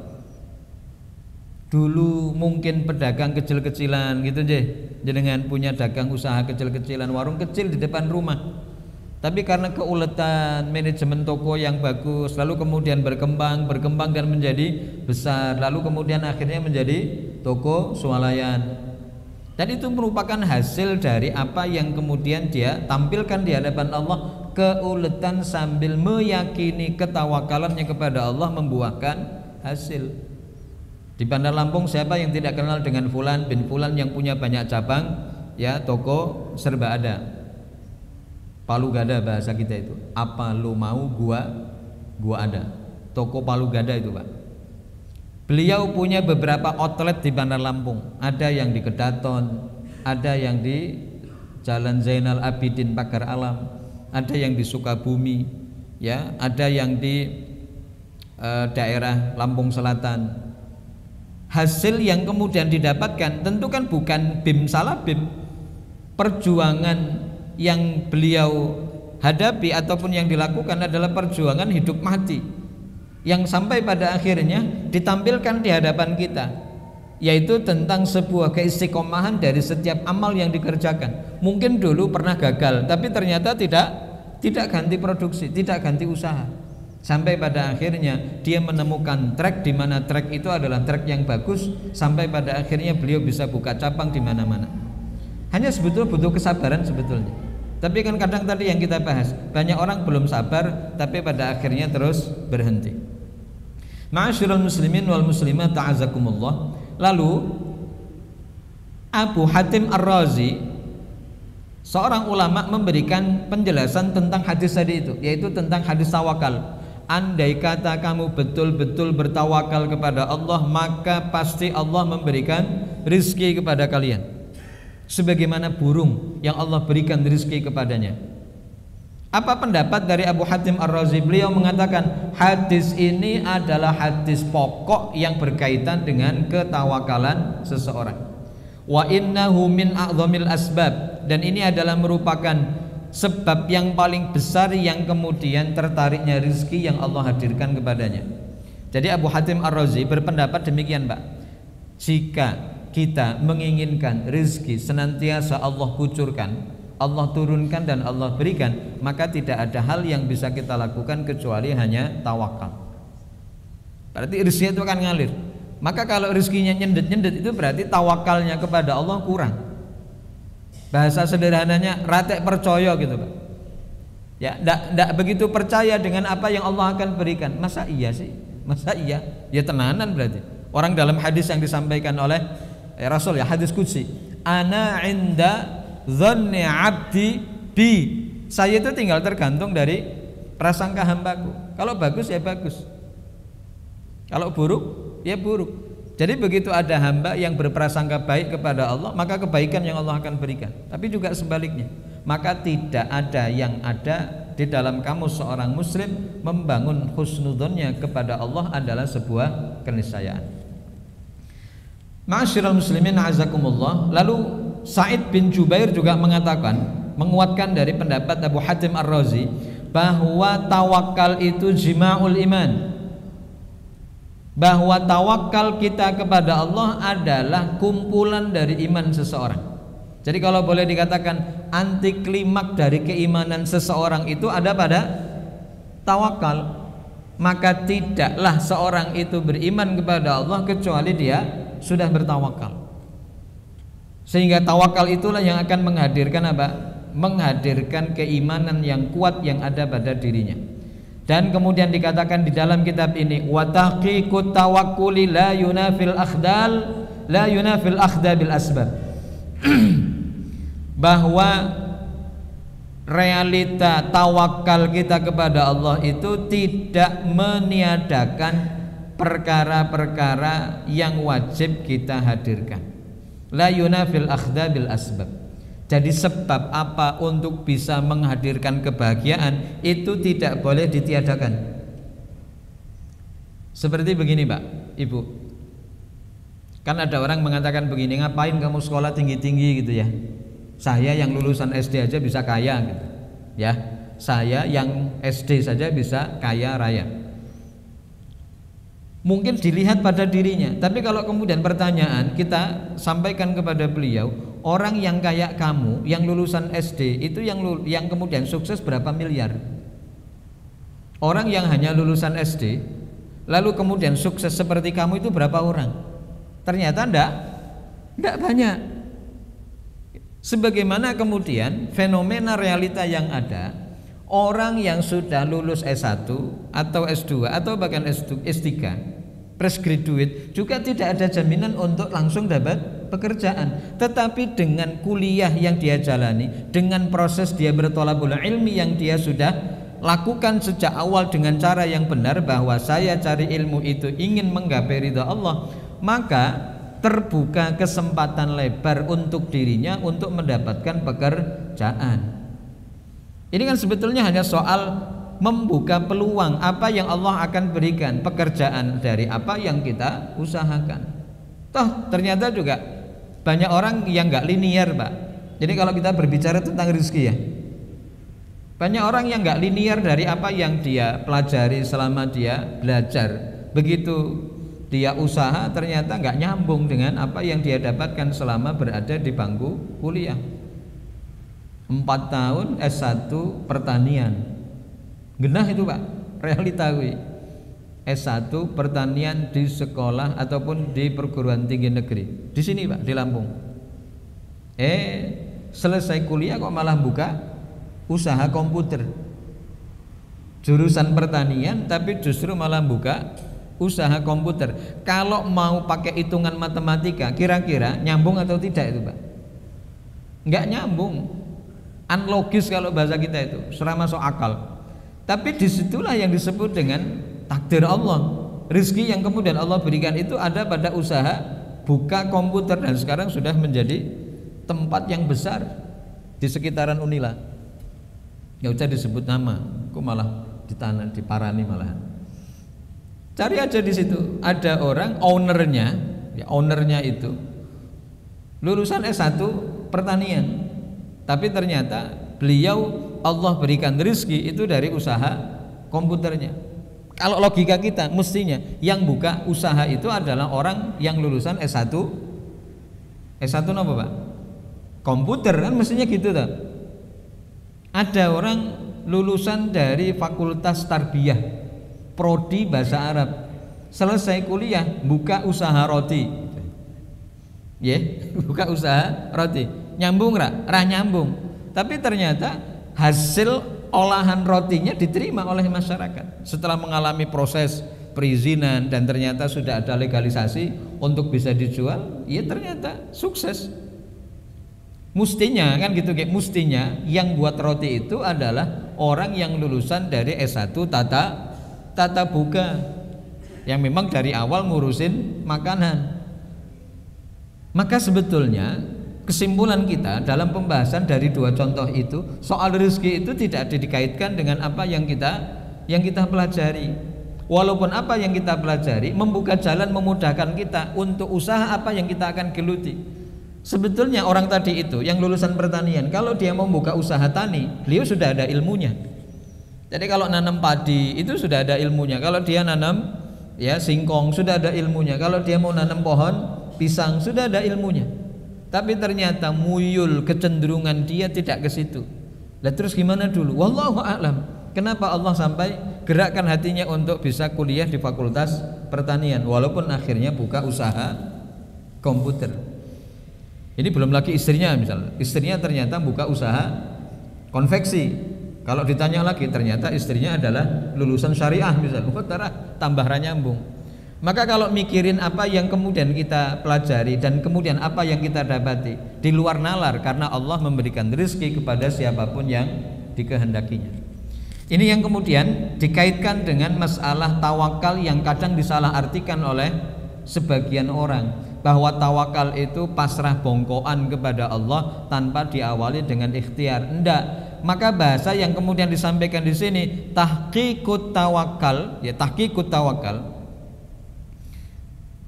A: Dulu mungkin pedagang kecil-kecilan gitu jenengan punya dagang usaha kecil-kecilan, warung kecil di depan rumah. Tapi karena keuletan manajemen toko yang bagus, lalu kemudian berkembang dan menjadi besar, lalu kemudian akhirnya menjadi toko swalayan. Dan itu merupakan hasil dari apa yang kemudian dia tampilkan di hadapan Allah, keuletan sambil meyakini ketawakalannya kepada Allah membuahkan hasil. Di Bandar Lampung siapa yang tidak kenal dengan Fulan bin Fulan yang punya banyak cabang, ya, toko serba ada. Palu gada bahasa kita itu. Apa lu mau gua ada. Toko palu gada itu, Pak. Beliau punya beberapa outlet di Bandar Lampung. Ada yang di Kedaton, ada yang di Jalan Zainal Abidin Pagar Alam, ada yang di Sukabumi, ya, ada yang di daerah Lampung Selatan. Hasil yang kemudian didapatkan tentu kan bukan bim salah bim. Perjuangan yang beliau hadapi ataupun yang dilakukan adalah perjuangan hidup mati yang sampai pada akhirnya ditampilkan di hadapan kita, yaitu tentang sebuah keistiqomahan dari setiap amal yang dikerjakan. Mungkin dulu pernah gagal, tapi ternyata tidak ganti produksi, tidak ganti usaha. Sampai pada akhirnya dia menemukan track di mana track itu adalah track yang bagus, sampai pada akhirnya beliau bisa buka cabang di mana-mana. Hanya sebetulnya butuh kesabaran sebetulnya. Tapi kan kadang tadi yang kita bahas, banyak orang belum sabar tapi pada akhirnya terus berhenti. Ma'asyiral muslimin wal muslimat ta'azakumullah. Lalu Abu Hatim Ar-Razi, seorang ulama, memberikan penjelasan tentang hadis tadi itu, yaitu tentang hadis tawakal. Andai kata kamu betul-betul bertawakal kepada Allah, maka pasti Allah memberikan rizki kepada kalian, sebagaimana burung yang Allah berikan rizki kepadanya. Apa pendapat dari Abu Hatim Ar-Razi? Beliau mengatakan hadis ini adalah hadis pokok yang berkaitan dengan ketawakalan seseorang. Wa innahu min a'zamil asbab, dan ini adalah merupakan sebab yang paling besar yang kemudian tertariknya rizki yang Allah hadirkan kepadanya. Jadi Abu Hatim Ar-Razi berpendapat demikian, Pak. Jika kita menginginkan rizki senantiasa Allah kucurkan, Allah turunkan dan Allah berikan, maka tidak ada hal yang bisa kita lakukan kecuali hanya tawakal. Berarti rizki itu akan ngalir. Maka kalau rizkinya nyendet-nyendet, itu berarti tawakalnya kepada Allah kurang. Bahasa sederhananya ratek percaya gitu, Pak. Ya, ndak begitu percaya dengan apa yang Allah akan berikan. Masa iya sih? Masa iya? Ya tenanan berarti. Orang dalam hadis yang disampaikan oleh Rasul, ya, hadis qudsi, ana inda dhanni abdi bi. Saya itu tinggal tergantung dari prasangka hambaku. Kalau bagus ya bagus, kalau buruk ya buruk. Jadi begitu ada hamba yang berprasangka baik kepada Allah, maka kebaikan yang Allah akan berikan. Tapi juga sebaliknya, maka tidak ada yang ada di dalam kamus seorang muslim membangun husnudzonnya kepada Allah adalah sebuah keniscayaan. Ma'asyiral muslimin a'azakumullah. Lalu Sa'id bin Jubair juga mengatakan, menguatkan dari pendapat Abu Hatim Ar-Razi, bahwa tawakal itu jima'ul iman, bahwa tawakal kita kepada Allah adalah kumpulan dari iman seseorang. Jadi kalau boleh dikatakan anti klimak dari keimanan seseorang itu ada pada tawakal. Maka tidaklah seorang itu beriman kepada Allah kecuali dia sudah bertawakal. Sehingga tawakal itulah yang akan menghadirkan apa? Menghadirkan keimanan yang kuat yang ada pada dirinya. Dan kemudian dikatakan di dalam kitab ini, wa tahqiqut tawakkuli la yunafil akhda bil asbab. Bahwa realita tawakal kita kepada Allah itu tidak meniadakan perkara-perkara yang wajib kita hadirkan. La yunafil akhda bil asbab. Jadi sebab apa untuk bisa menghadirkan kebahagiaan itu tidak boleh ditiadakan. Seperti begini, Pak, Ibu. Kan ada orang mengatakan begini, ngapain kamu sekolah tinggi-tinggi gitu ya? Saya yang lulusan SD aja bisa kaya gitu. Ya, saya yang SD saja bisa kaya raya. mungkin dilihat pada dirinya. Tapi kalau kemudian pertanyaan kita sampaikan kepada beliau, orang yang kayak kamu yang lulusan SD itu yang kemudian sukses berapa miliar? Orang yang hanya lulusan SD lalu kemudian sukses seperti kamu itu berapa orang? Ternyata enggak banyak. Sebagaimana kemudian fenomena realita yang ada, orang yang sudah lulus S1 atau S2 atau bahkan S3 fresh graduate juga tidak ada jaminan untuk langsung dapat pekerjaan. Tetapi dengan kuliah yang dia jalani, dengan proses dia bertolabul ilmi yang dia sudah lakukan sejak awal dengan cara yang benar, bahwa saya cari ilmu itu ingin menggapai ridha Allah, maka terbuka kesempatan lebar untuk dirinya untuk mendapatkan pekerjaan. Ini kan sebetulnya hanya soal membuka peluang apa yang Allah akan berikan, pekerjaan dari apa yang kita usahakan. Toh ternyata juga banyak orang yang nggak linear, Pak. Jadi kalau kita berbicara tentang rezeki ya, banyak orang yang nggak linear dari apa yang dia pelajari selama dia belajar. Begitu dia usaha ternyata nggak nyambung dengan apa yang dia dapatkan selama berada di bangku kuliah. 4 tahun S1 pertanian, genah itu Pak, realita gue. S1 pertanian di sekolah ataupun di perguruan tinggi negeri di sini Pak, di Lampung. Selesai kuliah kok malah buka usaha komputer, jurusan pertanian tapi justru malah buka usaha komputer. Kalau mau pakai hitungan matematika, kira-kira nyambung atau tidak itu Pak? Nggak nyambung, unlogis kalau bahasa kita itu, serama masuk akal. Tapi disitulah yang disebut dengan takdir Allah. Rizki yang kemudian Allah berikan itu ada pada usaha buka komputer, dan sekarang sudah menjadi tempat yang besar di sekitaran Unila. Nggak usah disebut nama, kok malah diparani malahan. Cari aja di situ, ada orang ownernya itu lulusan S1 pertanian, tapi ternyata beliau Allah berikan rezeki itu dari usaha komputernya. Kalau logika kita mestinya yang buka usaha itu adalah orang yang lulusan S1 apa Pak? Komputer kan mestinya gitu tuh. Ada orang lulusan dari Fakultas Tarbiyah, prodi bahasa Arab, selesai kuliah buka usaha roti. Buka usaha roti. Nyambung ra nyambung. Tapi ternyata hasil olahan rotinya diterima oleh masyarakat setelah mengalami proses perizinan dan ternyata sudah ada legalisasi untuk bisa dijual, ya ternyata sukses. Mestinya kan gitu, kayak mestinya yang buat roti itu adalah orang yang lulusan dari S1 tata buka, yang memang dari awal ngurusin makanan. Maka sebetulnya kesimpulan kita dalam pembahasan dari dua contoh itu, soal rezeki itu tidak dikaitkan dengan apa yang kita pelajari. Walaupun apa yang kita pelajari membuka jalan, memudahkan kita untuk usaha apa yang kita akan geluti. Sebetulnya orang tadi itu yang lulusan pertanian, kalau dia mau buka usaha tani, beliau sudah ada ilmunya. Jadi kalau nanam padi itu sudah ada ilmunya. Kalau dia nanam singkong sudah ada ilmunya. Kalau dia mau nanam pohon pisang sudah ada ilmunya. Tapi ternyata muyul, kecenderungan dia tidak ke situ. Lah terus gimana dulu? Wallahu a'lam. Kenapa Allah sampai gerakkan hatinya untuk bisa kuliah di Fakultas Pertanian walaupun akhirnya buka usaha komputer. Ini belum lagi istrinya, misalnya istrinya ternyata buka usaha konveksi. Kalau ditanya lagi ternyata istrinya adalah lulusan syariah misalnya, tambah nyambung. Maka kalau mikirin apa yang kemudian kita pelajari dan kemudian apa yang kita dapati di luar nalar, karena Allah memberikan rezeki kepada siapapun yang dikehendakinya. Ini yang kemudian dikaitkan dengan masalah tawakal yang kadang disalahartikan oleh sebagian orang, bahwa tawakal itu pasrah bongkoan kepada Allah tanpa diawali dengan ikhtiar. Enggak. Maka bahasa yang kemudian disampaikan di sini tahqiqut tawakal, tahqiqut tawakal.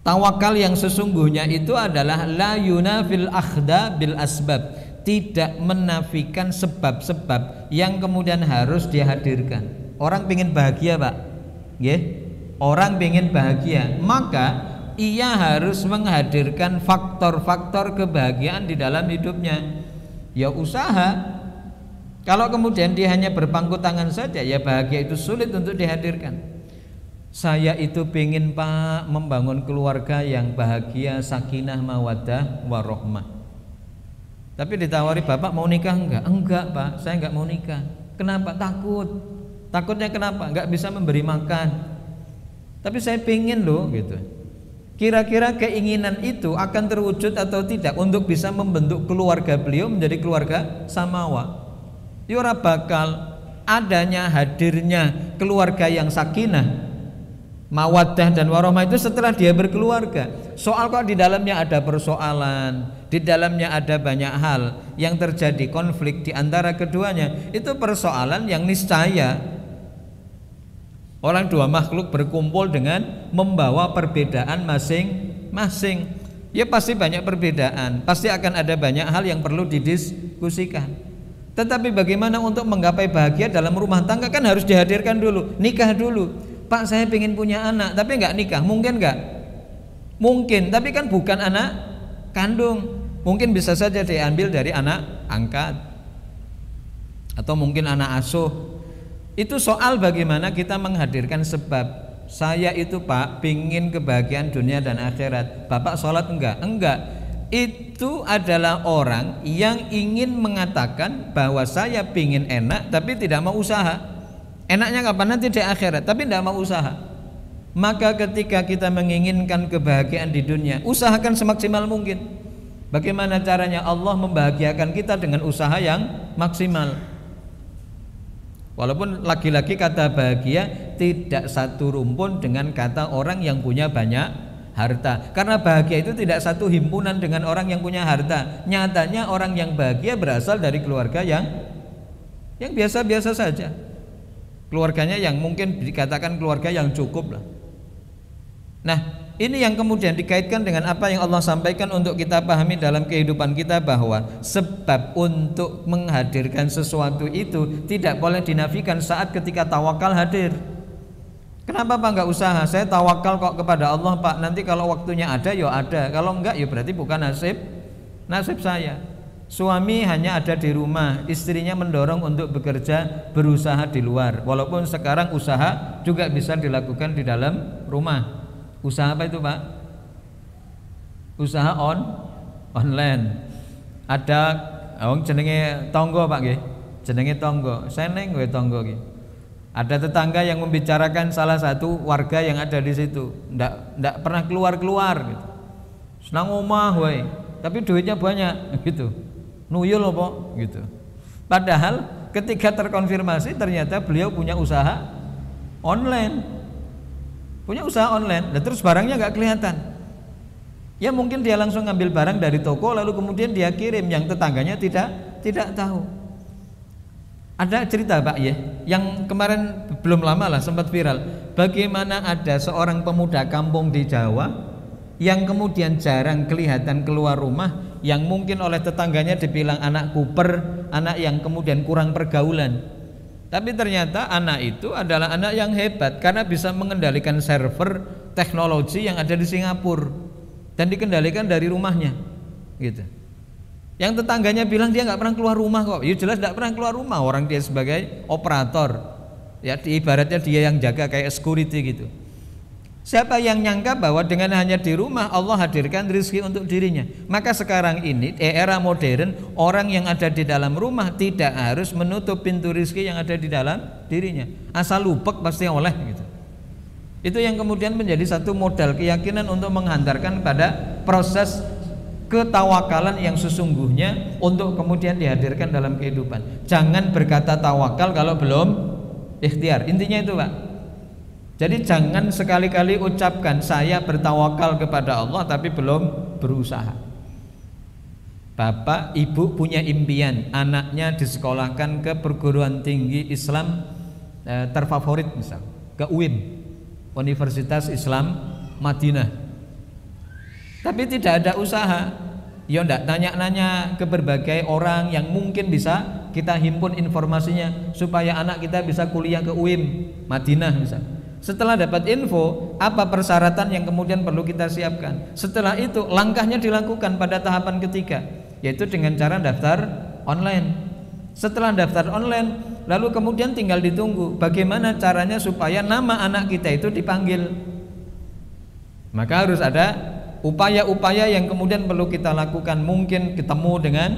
A: Tawakal yang sesungguhnya itu adalah la yunafil akhda bil asbab, tidak menafikan sebab-sebab yang kemudian harus dihadirkan. Orang pengen bahagia Pak, orang ingin bahagia, maka ia harus menghadirkan faktor-faktor kebahagiaan di dalam hidupnya. Ya usaha. Kalau kemudian dia hanya berpangku tangan saja, ya bahagia itu sulit untuk dihadirkan. Saya itu pingin Pak membangun keluarga yang bahagia, sakinah, mawaddah, warohmah. Tapi ditawari, Bapak mau nikah enggak? Enggak Pak, saya enggak mau nikah. Kenapa? Takut. Takutnya kenapa? Enggak bisa memberi makan. Tapi saya pingin loh gitu. Kira-kira keinginan itu akan terwujud atau tidak untuk bisa membentuk keluarga beliau menjadi keluarga samawa? Ora bakal. Adanya hadirnya keluarga yang sakinah, mawaddah dan warohmah itu setelah dia berkeluarga. Soal kok di dalamnya ada persoalan, di dalamnya ada banyak hal yang terjadi konflik di antara keduanya, itu persoalan yang niscaya orang dua makhluk berkumpul dengan membawa perbedaan masing-masing. Ya pasti banyak perbedaan, pasti akan ada banyak hal yang perlu didiskusikan. Tetapi bagaimana untuk menggapai bahagia dalam rumah tangga, kan harus dihadirkan dulu, nikah dulu. Pak saya ingin punya anak tapi nggak nikah, mungkin nggak? Mungkin, tapi kan bukan anak kandung, mungkin bisa saja diambil dari anak angkat atau mungkin anak asuh. Itu soal bagaimana kita menghadirkan sebab. Saya itu Pak pingin kebahagiaan dunia dan akhirat. Bapak sholat enggak? Enggak. Itu adalah orang yang ingin mengatakan bahwa saya pingin enak tapi tidak mau usaha. Enaknya kapan? Nanti di akhirat, tapi tidak mau usaha. Maka ketika kita menginginkan kebahagiaan di dunia, usahakan semaksimal mungkin. Bagaimana caranya? Allah membahagiakan kita dengan usaha yang maksimal. Walaupun lagi-lagi kata bahagia tidak satu rumpun dengan kata orang yang punya banyak harta. Karena bahagia itu tidak satu himpunan dengan orang yang punya harta. Nyatanya orang yang bahagia berasal dari keluarga yang biasa-biasa saja. Keluarganya yang mungkin dikatakan keluarga yang cukup lah. Nah, ini yang kemudian dikaitkan dengan apa yang Allah sampaikan untuk kita pahami dalam kehidupan kita, bahwa sebab untuk menghadirkan sesuatu itu tidak boleh dinafikan saat ketika tawakal hadir. Kenapa Pak nggak usaha? Saya tawakal kok kepada Allah Pak, nanti kalau waktunya ada ya ada, kalau enggak ya berarti bukan nasib saya. Suami hanya ada di rumah, istrinya mendorong untuk bekerja, berusaha di luar. Walaupun sekarang usaha juga bisa dilakukan di dalam rumah. Usaha apa itu Pak? Usaha online. Ada jenenge tonggo Pak nggih. Jenenge tonggo. Seneng kowe tonggo iki. Ada tetangga yang membicarakan salah satu warga yang ada di situ. Ndak pernah keluar gitu. Senang omah wae, tapi duitnya banyak gitu. Nuyul apa gitu. Padahal ketika terkonfirmasi ternyata beliau punya usaha online. Punya usaha online, dan terus barangnya nggak kelihatan. Ya mungkin dia langsung ngambil barang dari toko lalu kemudian dia kirim, yang tetangganya tidak tahu. Ada cerita Pak ya, yang kemarin belum lama lah sempat viral. Bagaimana ada seorang pemuda kampung di Jawa yang kemudian jarang kelihatan keluar rumah, yang mungkin oleh tetangganya dibilang anak kuper, anak yang kemudian kurang pergaulan. Tapi ternyata anak itu adalah anak yang hebat karena bisa mengendalikan server teknologi yang ada di Singapura dan dikendalikan dari rumahnya, gitu. Yang tetangganya bilang dia nggak pernah keluar rumah kok. Ya jelas nggak pernah keluar rumah, orang dia sebagai operator, ya ibaratnya dia yang jaga kayak security gitu. Siapa yang nyangka bahwa dengan hanya di rumah Allah hadirkan rezeki untuk dirinya. Maka sekarang ini era modern, orang yang ada di dalam rumah tidak harus menutup pintu rezeki yang ada di dalam dirinya. Asal lupek pasti oleh gitu. Itu yang kemudian menjadi satu modal keyakinan untuk menghantarkan pada proses ketawakalan yang sesungguhnya untuk kemudian dihadirkan dalam kehidupan. Jangan berkata tawakal kalau belum ikhtiar. Intinya itu Pak. Jadi jangan sekali-kali ucapkan saya bertawakal kepada Allah tapi belum berusaha. Bapak, ibu punya impian anaknya disekolahkan ke perguruan tinggi Islam terfavorit, misal ke UIN, Universitas Islam Madinah. Tapi tidak ada usaha. Ya ndak nanya-nanya ke berbagai orang yang mungkin bisa kita himpun informasinya supaya anak kita bisa kuliah ke UIN Madinah misal. Setelah dapat info, apa persyaratan yang kemudian perlu kita siapkan? Setelah itu langkahnya dilakukan pada tahapan ketiga, yaitu dengan cara daftar online. Setelah daftar online, lalu kemudian tinggal ditunggu bagaimana caranya supaya nama anak kita itu dipanggil. Maka harus ada upaya-upaya yang kemudian perlu kita lakukan. Mungkin ketemu dengan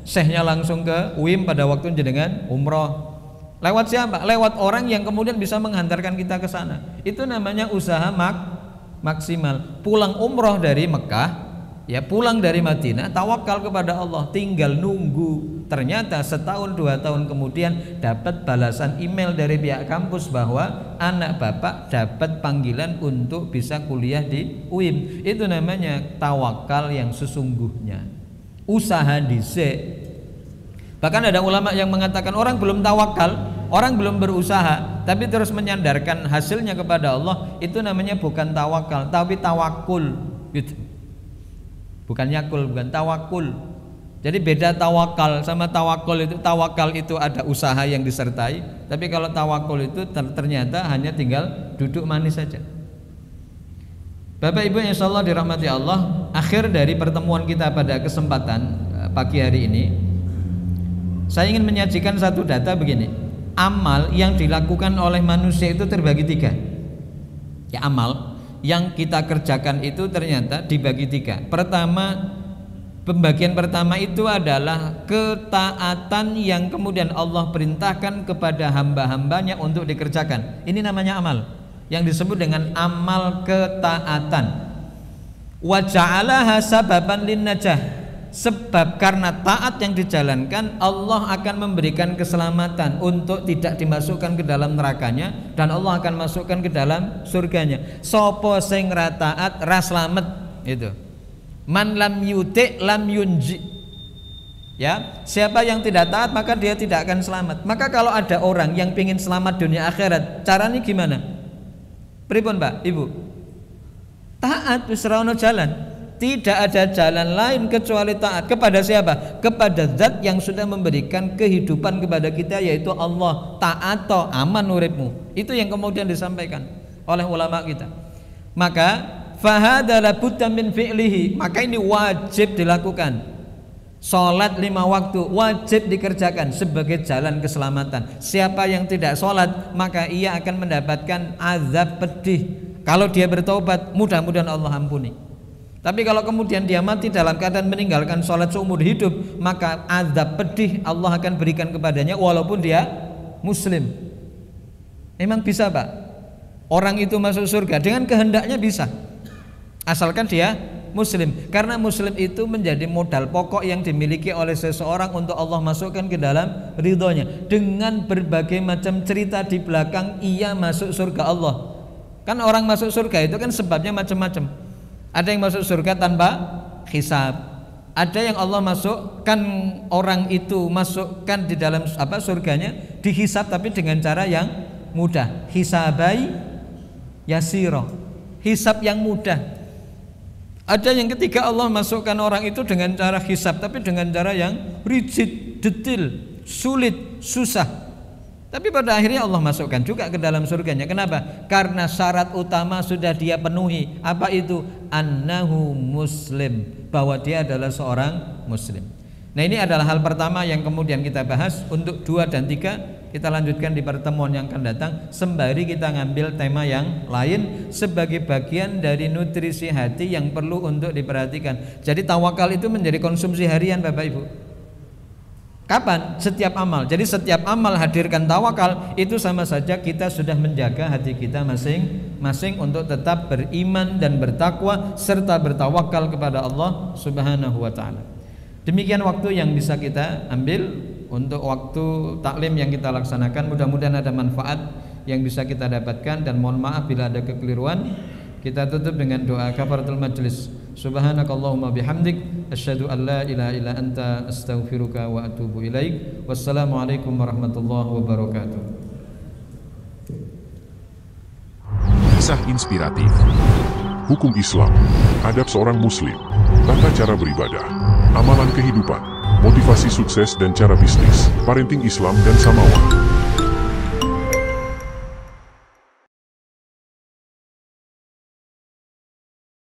A: syekhnya langsung ke UIM pada waktu jenengan umroh. Lewat siapa? Lewat orang yang kemudian bisa menghantarkan kita ke sana. Itu namanya usaha maksimal. Pulang umroh dari Mekah, ya pulang dari Madinah, tawakal kepada Allah, tinggal nunggu. Ternyata setahun 2 tahun kemudian dapat balasan email dari pihak kampus bahwa anak bapak dapat panggilan untuk bisa kuliah di UIM. Itu namanya tawakal yang sesungguhnya. Usaha dhisik. Bahkan ada ulama yang mengatakan orang belum tawakal, orang belum berusaha, tapi terus menyandarkan hasilnya kepada Allah, itu namanya bukan tawakal, tapi tawakul gitu. Bukan yakul, bukan tawakul. Jadi beda tawakal sama tawakul itu. Tawakal itu ada usaha yang disertai, tapi kalau tawakul itu ternyata hanya tinggal duduk manis saja. Bapak Ibu yang insyaallah dirahmati Allah, akhir dari pertemuan kita pada kesempatan pagi hari ini, saya ingin menyajikan satu data begini. Amal yang dilakukan oleh manusia itu terbagi 3. Ya, amal yang kita kerjakan itu ternyata dibagi 3. Pertama, pembagian pertama itu adalah ketaatan yang kemudian Allah perintahkan kepada hamba-hambanya untuk dikerjakan. Ini namanya amal, yang disebut dengan amal ketaatan. Wa ja'alaha sababan linnajah. Sebab karena taat yang dijalankan, Allah akan memberikan keselamatan untuk tidak dimasukkan ke dalam nerakanya, dan Allah akan masukkan ke dalam surganya. Sopo sing ra taat ra slamet, itu. Man lam yuti lam yunji. Ya, siapa yang tidak taat maka dia tidak akan selamat. Maka kalau ada orang yang ingin selamat dunia akhirat, caranya gimana? Pripun Pak, Ibu? Taat wis ra ono jalan. Tidak ada jalan lain kecuali taat. Kepada siapa? Kepada zat yang sudah memberikan kehidupan kepada kita, yaitu Allah. Taat to aman uripmu. Itu yang kemudian disampaikan oleh ulama kita. Maka fahadha la budda min fi'lihi. Maka ini wajib dilakukan. Salat 5 waktu wajib dikerjakan sebagai jalan keselamatan. Siapa yang tidak salat, maka ia akan mendapatkan azab pedih. Kalau dia bertobat, mudah-mudahan Allah ampuni. Tapi kalau kemudian dia mati dalam keadaan meninggalkan sholat seumur hidup, maka azab pedih Allah akan berikan kepadanya walaupun dia muslim. Memang bisa Pak, orang itu masuk surga dengan kehendaknya bisa, asalkan dia muslim. Karena muslim itu menjadi modal pokok yang dimiliki oleh seseorang untuk Allah masukkan ke dalam ridhonya. Dengan berbagai macam cerita di belakang ia masuk surga Allah. Kan orang masuk surga itu kan sebabnya macam-macam. Ada yang masuk surga tanpa hisab. Ada yang Allah masukkan orang itu masukkan di dalam surganya dihisab tapi dengan cara yang mudah. Hisabai yasiro. Hisab yang mudah. Ada yang ketiga Allah masukkan orang itu dengan cara hisab tapi dengan cara yang rigid, detail, sulit, susah. Tapi pada akhirnya Allah masukkan juga ke dalam surganya. Kenapa? Karena syarat utama sudah dia penuhi. Apa itu? Annahu muslim, bahwa dia adalah seorang muslim. Nah, ini adalah hal pertama yang kemudian kita bahas. Untuk 2 dan 3 kita lanjutkan di pertemuan yang akan datang, sembari kita ngambil tema yang lain sebagai bagian dari nutrisi hati yang perlu untuk diperhatikan. Jadi tawakal itu menjadi konsumsi harian Bapak Ibu. Kapan? Setiap amal. Jadi setiap amal hadirkan tawakal, itu sama saja kita sudah menjaga hati kita masing-masing untuk tetap beriman dan bertakwa serta bertawakal kepada Allah Subhanahu wa taala. Demikian waktu yang bisa kita ambil untuk waktu taklim yang kita laksanakan. Mudah-mudahan ada manfaat yang bisa kita dapatkan, dan mohon maaf bila ada kekeliruan. Kita tutup dengan doa kafaratul majlis. Subhanakallahumma bihamdik asyhadu an la ilaha illa anta astaghfiruka wa atubu ilaik. Wassalamualaikum warahmatullahi wabarakatuh.
B: Kisah inspiratif, hukum Islam, adab seorang muslim, tata cara beribadah, amalan kehidupan, motivasi sukses dan cara bisnis, parenting Islam dan samawa.